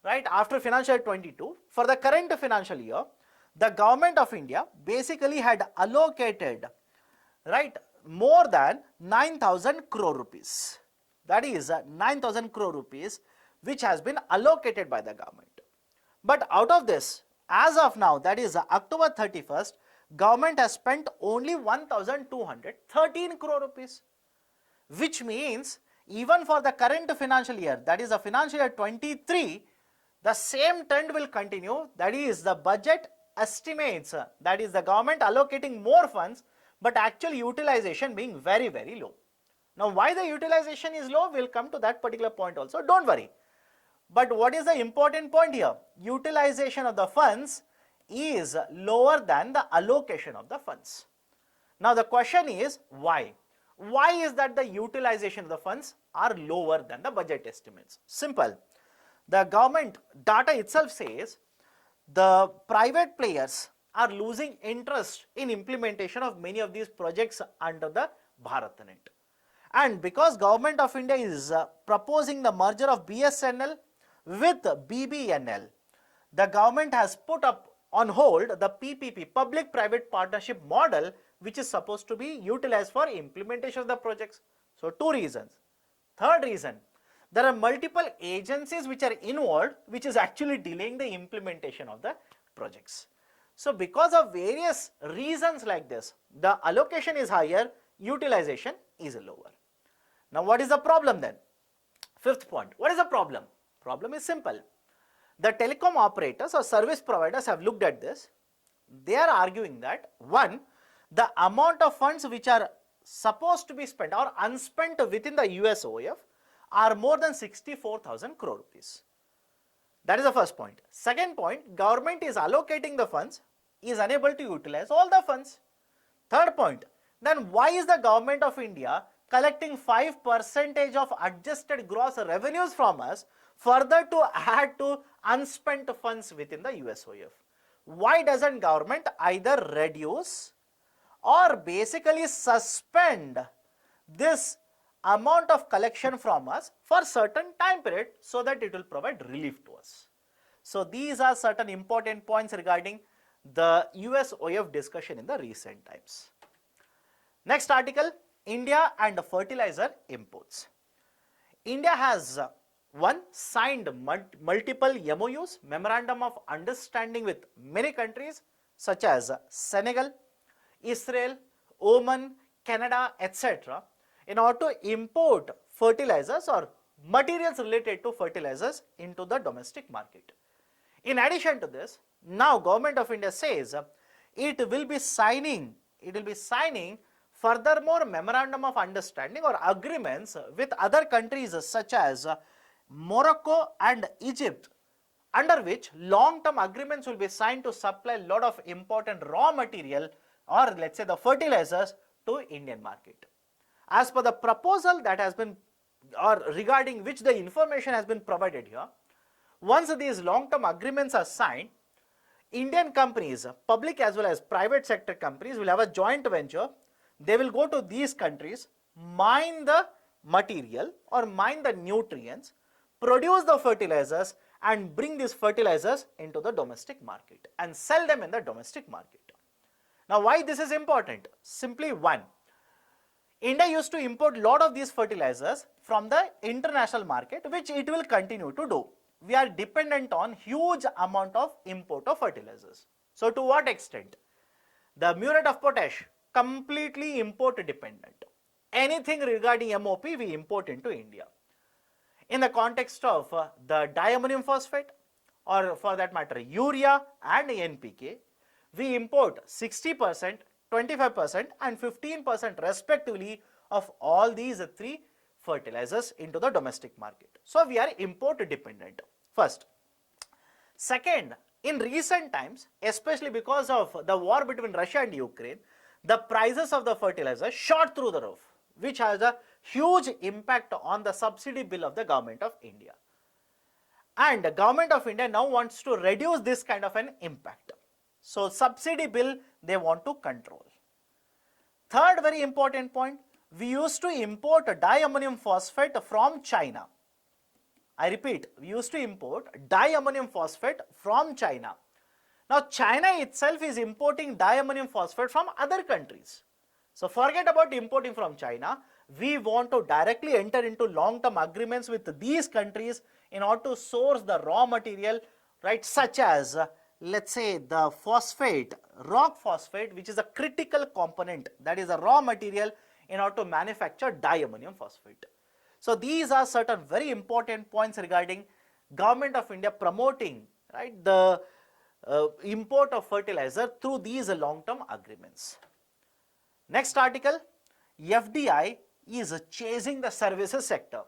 right after financial year 22, for the current financial year, the Government of India basically had allocated, right, more than 9,000 crore rupees. That is 9,000 crore rupees which has been allocated by the government. But out of this, as of now, that is October 31st, government has spent only 1,213 crore rupees, which means even for the current financial year, that is the financial year 23, the same trend will continue, that is the budget estimates, that is the government allocating more funds, but actual utilization being very, very low. Now, why the utilization is low? We'll come to that particular point also, don't worry. But what is the important point here? Utilization of the funds is lower than the allocation of the funds. Now, the question is why? Why is that the utilization of the funds are lower than the budget estimates? Simple. The government data itself says the private players are losing interest in implementation of many of these projects under the BharatNet. And because Government of India is proposing the merger of BSNL with BBNL, the government has put up on hold the PPP, public-private partnership model, which is supposed to be utilized for implementation of the projects. So, two reasons. Third reason, there are multiple agencies which are involved, which is actually delaying the implementation of the projects. So, because of various reasons like this, the allocation is higher, utilization is lower. Now, what is the problem then? Fifth point, what is the problem? Problem is simple. The telecom operators or service providers have looked at this. They are arguing that, one, the amount of funds which are supposed to be spent or unspent within the USOF are more than 64,000 crore rupees. That is the first point. Second point, government is allocating the funds, is unable to utilize all the funds. Third point, then why is the Government of India collecting 5% of adjusted gross revenues from us further to add to unspent funds within the USOF? Why doesn't government either reduce or basically suspend this amount of collection from us for certain time period so that it will provide relief to us? So, these are certain important points regarding the USOF discussion in the recent times. Next article, India and fertilizer imports. India has one, signed multiple MOUs, Memorandum of Understanding, with many countries such as Senegal, Israel, Oman, Canada, etc. in order to import fertilizers or materials related to fertilizers into the domestic market. In addition to this, now Government of India says it will be signing furthermore Memorandum of Understanding or agreements with other countries such as Morocco and Egypt, under which long-term agreements will be signed to supply a lot of important raw material or let's say the fertilizers to Indian market. As per the proposal that has been or regarding which the information has been provided here, once these long-term agreements are signed, Indian companies, public as well as private sector companies, will have a joint venture. They will go to these countries, mine the material or mine the nutrients, produce the fertilizers and bring these fertilizers into the domestic market and sell them in the domestic market. Now, why this is important? Simply one, India used to import a lot of these fertilizers from the international market, which it will continue to do. We are dependent on huge amount of import of fertilizers. So, to what extent? The muriate of potash, completely import dependent. Anything regarding MOP, we import into India. In the context of the diammonium phosphate or for that matter urea and NPK, we import 60%, 25% and 15% respectively of all these three fertilizers into the domestic market. So, we are import dependent first. Second, in recent times, especially because of the war between Russia and Ukraine, the prices of the fertilizer shot through the roof, which has a huge impact on the subsidy bill of the Government of India. And the Government of India now wants to reduce this kind of an impact. So, subsidy bill they want to control. Third very important point, we used to import diammonium phosphate from China. I repeat, we used to import diammonium phosphate from China. Now, China itself is importing diammonium phosphate from other countries. So, forget about importing from China. We want to directly enter into long-term agreements with these countries in order to source the raw material, right, such as let's say the phosphate, rock phosphate, which is a critical component, that is a raw material in order to manufacture diammonium phosphate. So, these are certain very important points regarding Government of India promoting, right, the import of fertilizer through these long-term agreements. Next article, FDI is chasing the services sector.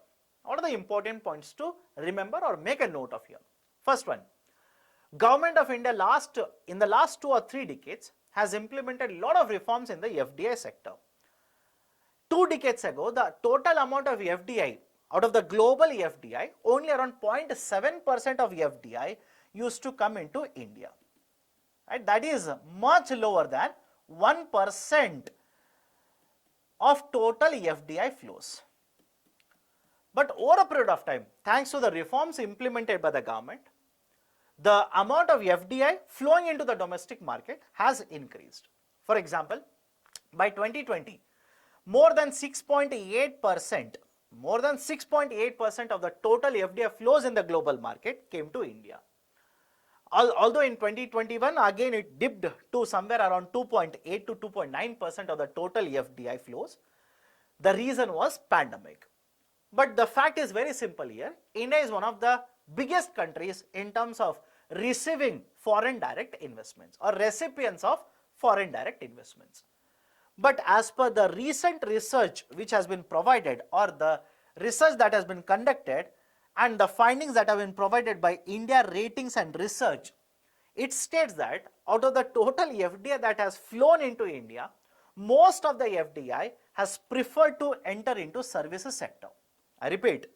What are the important points to remember or make a note of here? First one, Government of India in the last 2 or 3 decades has implemented a lot of reforms in the FDI sector. 2 decades ago, the total amount of FDI out of the global FDI, only around 0.7% of FDI used to come into India. Right? That is much lower than 1% of total FDI flows. But over a period of time, thanks to the reforms implemented by the government, the amount of FDI flowing into the domestic market has increased. For example, by 2020, more than 6.8% of the total FDI flows in the global market came to India. Although in 2021, again it dipped to somewhere around 2.8 to 2.9% of the total FDI flows. The reason was pandemic. But the fact is very simple here. India is one of the biggest countries in terms of receiving foreign direct investments or recipients of foreign direct investments. But as per the recent research which has been provided, or the research that has been conducted and the findings that have been provided by India Ratings and Research, it states that out of the total FDI that has flown into India, most of the FDI has preferred to enter into services sector. I repeat,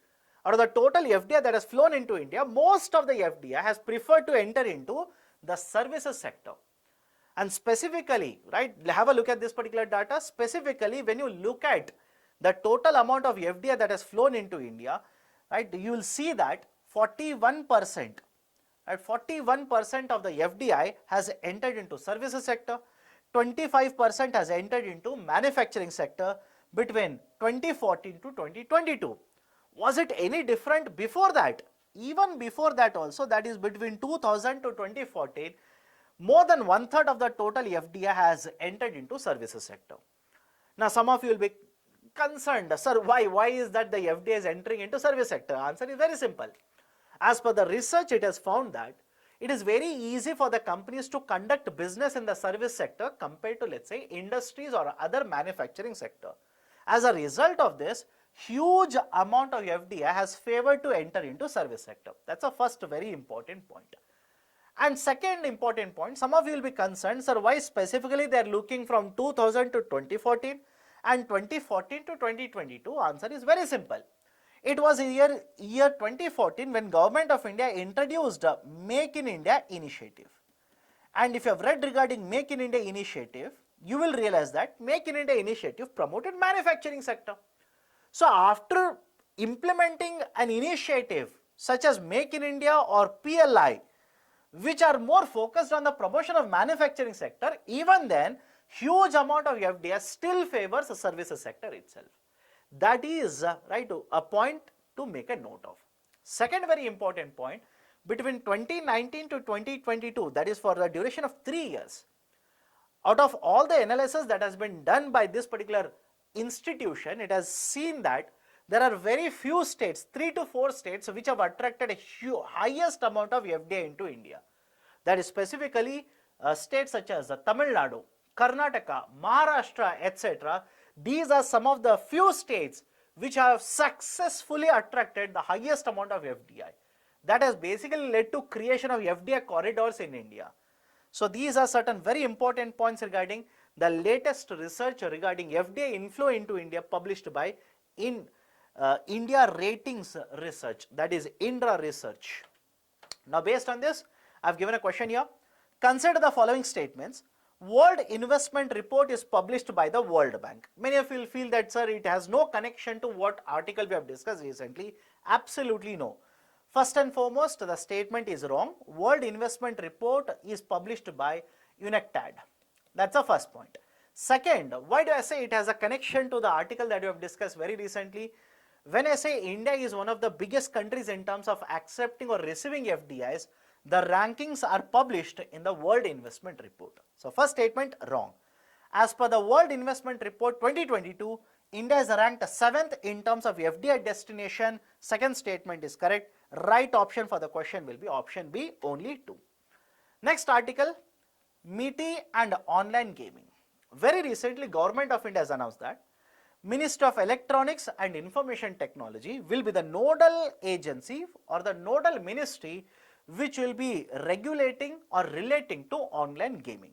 out of the total FDI that has flown into India, most of the FDI has preferred to enter into the services sector. And specifically, right, have a look at this particular data. Specifically, when you look at the total amount of FDI that has flown into India, right, you will see that 41%, right, 41% of the FDI has entered into services sector, 25% has entered into manufacturing sector between 2014 to 2022. Was it any different before that? Even before that also, that is between 2000 to 2014, more than 1/3 of the total FDI has entered into services sector. Now, some of you will be concerned, sir, why is that the FDI is entering into service sector? Answer is very simple. As per the research, it has found that it is very easy for the companies to conduct business in the service sector compared to, let's say, industries or other manufacturing sector. As a result of this, huge amount of FDI has favored to enter into service sector. That's a first very important point. And second important point, some of you will be concerned, sir, why specifically they are looking from 2000 to 2014 and 2014 to 2022? Answer is very simple. It was year 2014 when Government of India introduced a Make in India initiative. And if you have read regarding Make in India initiative, you will realize that Make in India initiative promoted manufacturing sector. So after implementing an initiative such as Make in India or PLI, which are more focused on the promotion of manufacturing sector, even then huge amount of FDI still favors the services sector itself. That is right, a point to make a note of. Second very important point, between 2019 to 2022, that is for the duration of 3 years, out of all the analysis that has been done by this particular institution, it has seen that there are very few states, 3 to 4 states, which have attracted a highest amount of FDI into India. That is specifically states such as Tamil Nadu, Karnataka, Maharashtra, etc. These are some of the few states which have successfully attracted the highest amount of FDI. That has basically led to creation of FDI corridors in India. So these are certain very important points regarding the latest research regarding FDI inflow into India published by India Ratings Research, that is INRA Research. Now based on this, I have given a question here. Consider the following statements. World Investment Report is published by the World Bank. Many of you will feel that, sir, it has no connection to what article we have discussed recently. Absolutely no. First and foremost, the statement is wrong. World Investment Report is published by UNCTAD. That's the first point. Second, why do I say it has a connection to the article that we have discussed very recently? When I say India is one of the biggest countries in terms of accepting or receiving FDIs, the rankings are published in the World Investment Report. So first statement wrong. As per the World Investment Report 2022, India is ranked 7th in terms of FDI destination. Second statement is correct. Right option for the question will be option B, only 2. Next article, MEITY and online gaming. Very recently, Government of India has announced that Ministry of Electronics and Information Technology will be the nodal agency or the nodal ministry which will be regulating or relating to online gaming.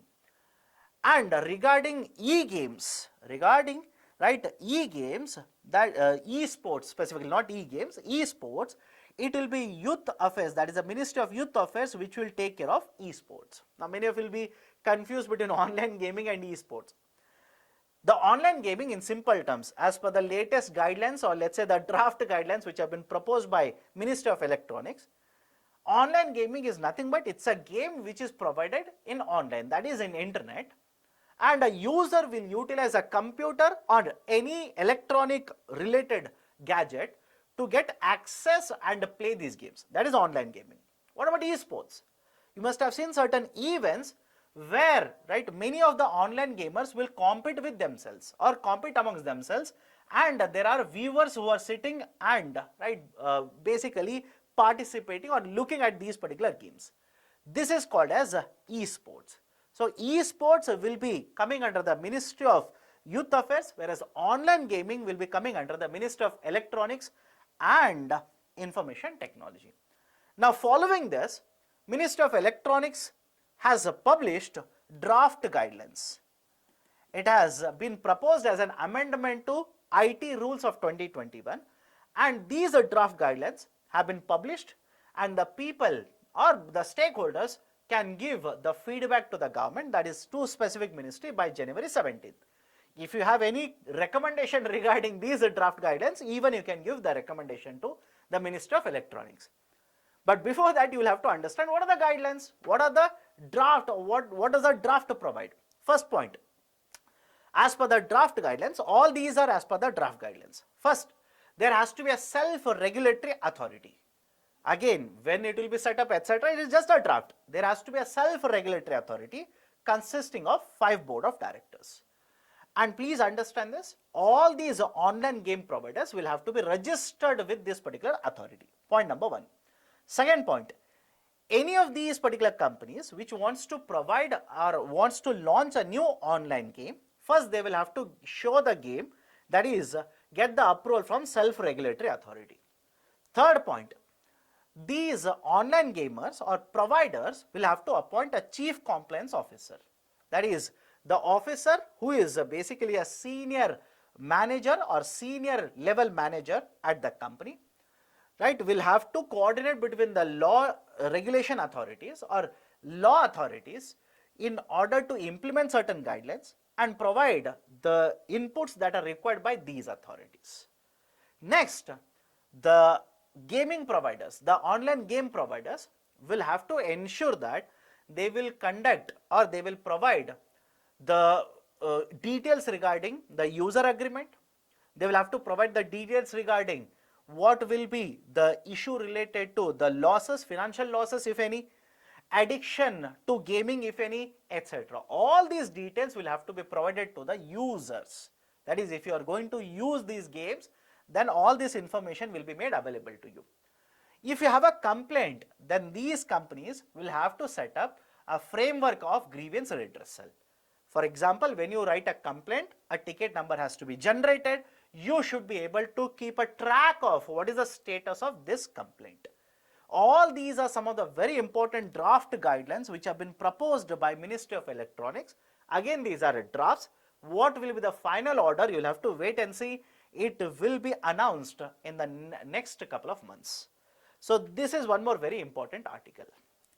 And regarding e-games, e-games, that e-sports specifically, not e-games, e-sports, it will be Youth Affairs, that is the Ministry of Youth Affairs which will take care of e-sports. Now many of you will be confused between online gaming and e-sports. The online gaming in simple terms, as per the latest guidelines or let's say the draft guidelines which have been proposed by Ministry of Electronics, online gaming is nothing but it's a game which is provided in online, that is in internet, and a user will utilize a computer or any electronic related gadget to get access and play these games. That is online gaming. What about esports? You must have seen certain events where many of the online gamers will compete with themselves or compete amongst themselves, and there are viewers who are sitting and basically participating or looking at these particular games. This is called as esports. So esports will be coming under the Ministry of Youth Affairs, whereas online gaming will be coming under the Ministry of Electronics and Information Technology. Now following this, Ministry of Electronics has published draft guidelines. It has been proposed as an amendment to IT rules of 2021, and these draft guidelines have been published, and the people or the stakeholders can give the feedback to the government, that is to specific ministry, by January 17th. If you have any recommendation regarding these draft guidelines, even you can give the recommendation to the Ministry of Electronics. But before that, you will have to understand what are the guidelines, what are the draft, what does the draft provide. First point, as per the draft guidelines, all these are as per the draft guidelines. First, there has to be a self-regulatory authority. Again, when it will be set up, etc., it is just a draft. There has to be a self-regulatory authority consisting of 5 board of directors. And please understand this, all these online game providers will have to be registered with this particular authority. Point number 1. Second point, any of these particular companies which wants to provide or wants to launch a new online game, first they will have to show the game, that is get the approval from self-regulatory authority. Third point, these online gamers or providers will have to appoint a chief compliance officer, that is the officer who is basically a senior manager or senior level manager at the company, will have to coordinate between the law regulation authorities or law authorities in order to implement certain guidelines and provide the inputs that are required by these authorities. Next, the gaming providers, the online game providers will have to ensure that they will conduct or they will provide the details regarding the user agreement. They will have to provide the details regarding what will be the issue related to the losses, financial losses if any, addiction to gaming if any, etc. All these details will have to be provided to the users. That is, if you are going to use these games, then all this information will be made available to you. If you have a complaint, then these companies will have to set up a framework of grievance redressal. For example, when you write a complaint, a ticket number has to be generated. You should be able to keep a track of what is the status of this complaint. All these are some of the very important draft guidelines which have been proposed by Ministry of Electronics. Again, these are drafts. What will be the final order? You will have to wait and see. It will be announced in the next couple of months. So this is one more very important article.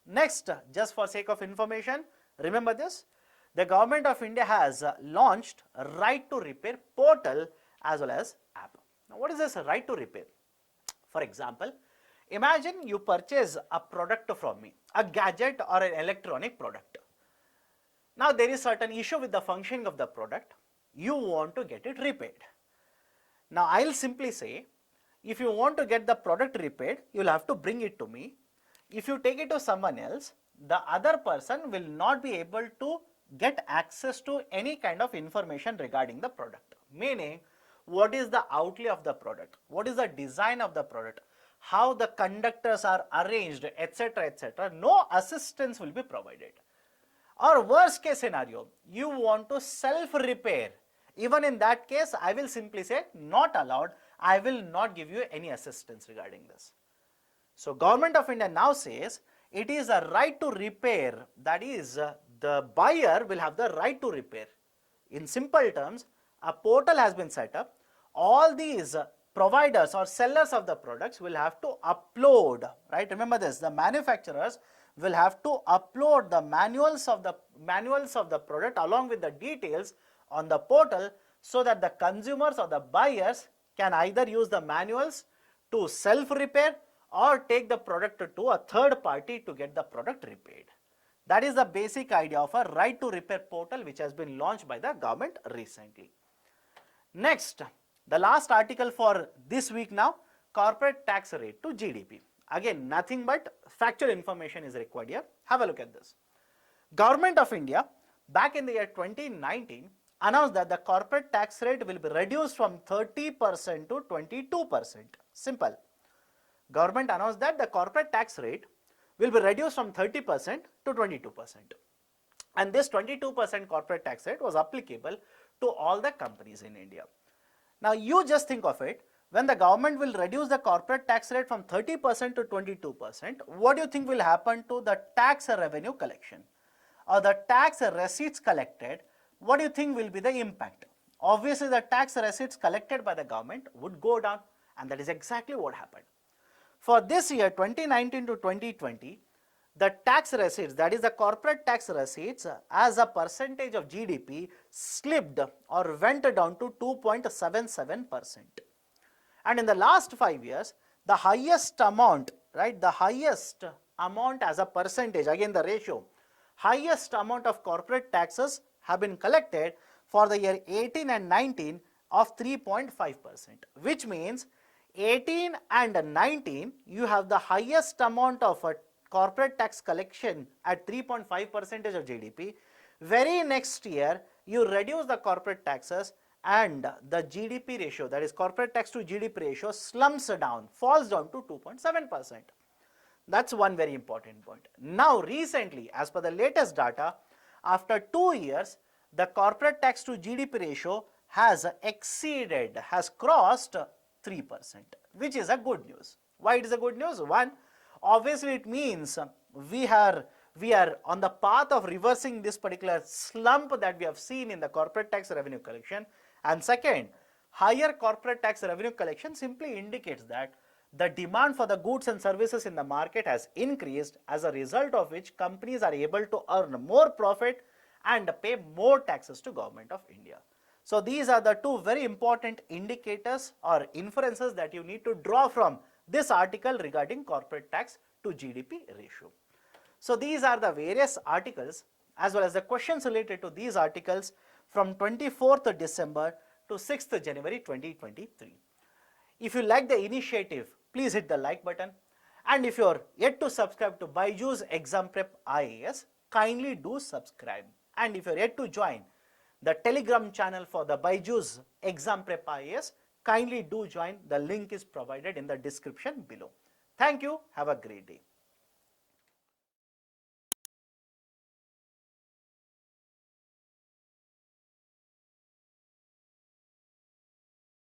Next, just for sake of information, remember this, the Government of India has launched a right to repair portal as well as app. Now what is this right to repair? For example, imagine you purchase a product from me, a gadget or an electronic product. Now there is certain issue with the functioning of the product. You want to get it repaired. Now I'll simply say, if you want to get the product repaired, you'll have to bring it to me. If you take it to someone else, the other person will not be able to get access to any kind of information regarding the product. Meaning, what is the outlay of the product? What is the design of the product? how the conductors are arranged, etc., etc., no assistance will be provided. Or worst case scenario, you want to self-repair. Even in that case, I will simply say not allowed. I will not give you any assistance regarding this. So Government of India now says it is a right to repair, that is the buyer will have the right to repair. In simple terms, a portal has been set up. All these providers or sellers of the products will have to upload, right? Remember this, the manufacturers will have to upload the manuals of the product along with the details on the portal, so that the consumers or the buyers can either use the manuals to self-repair or take the product to a third party to get the product repaired. That is the basic idea of a right to repair portal which has been launched by the government recently. Next, the last article for this week now, corporate tax rate to GDP. Again, nothing but factual information is required here. Have a look at this. Government of India back in the year 2019 announced that the corporate tax rate will be reduced from 30% to 22%. Simple. Government announced that the corporate tax rate will be reduced from 30% to 22%. And this 22% corporate tax rate was applicable to all the companies in India. Now you just think of it, when the government will reduce the corporate tax rate from 30% to 22%, what do you think will happen to the tax revenue collection? Or the tax receipts collected, what do you think will be the impact? Obviously the tax receipts collected by the government would go down, and that is exactly what happened. For this year 2019 to 2020, the tax receipts, that is the corporate tax receipts as a percentage of GDP slipped or went down to 2.77%. And in the last 5 years, the highest amount, right, the highest amount as a percentage, again the ratio, highest amount of corporate taxes have been collected for the year 18 and 19 of 3.5%, which means 18 and 19, you have the highest amount of corporate tax collection at 3.5% of GDP. Very next year, you reduce the corporate taxes and the GDP ratio, that is corporate tax to GDP ratio, slumps down, falls down to 2.7%. That's one very important point. Now recently, as per the latest data, after 2 years, the corporate tax to GDP ratio has exceeded, has crossed 3%, which is a good news. Why it is a good news? One, obviously it means we are on the path of reversing this particular slump that we have seen in the corporate tax revenue collection. And second, higher corporate tax revenue collection simply indicates that the demand for the goods and services in the market has increased, as a result of which companies are able to earn more profit and pay more taxes to Government of India. So these are the two very important indicators or inferences that you need to draw from this article regarding corporate tax to GDP ratio. So these are the various articles as well as the questions related to these articles from 24th December to 6th January 2023. If you like the initiative, please hit the like button. And if you are yet to subscribe to BYJU'S Exam Prep IAS, kindly do subscribe. And if you are yet to join the Telegram channel for the BYJU'S Exam Prep IAS, kindly do join. The link is provided in the description below. Thank you. Have a great day.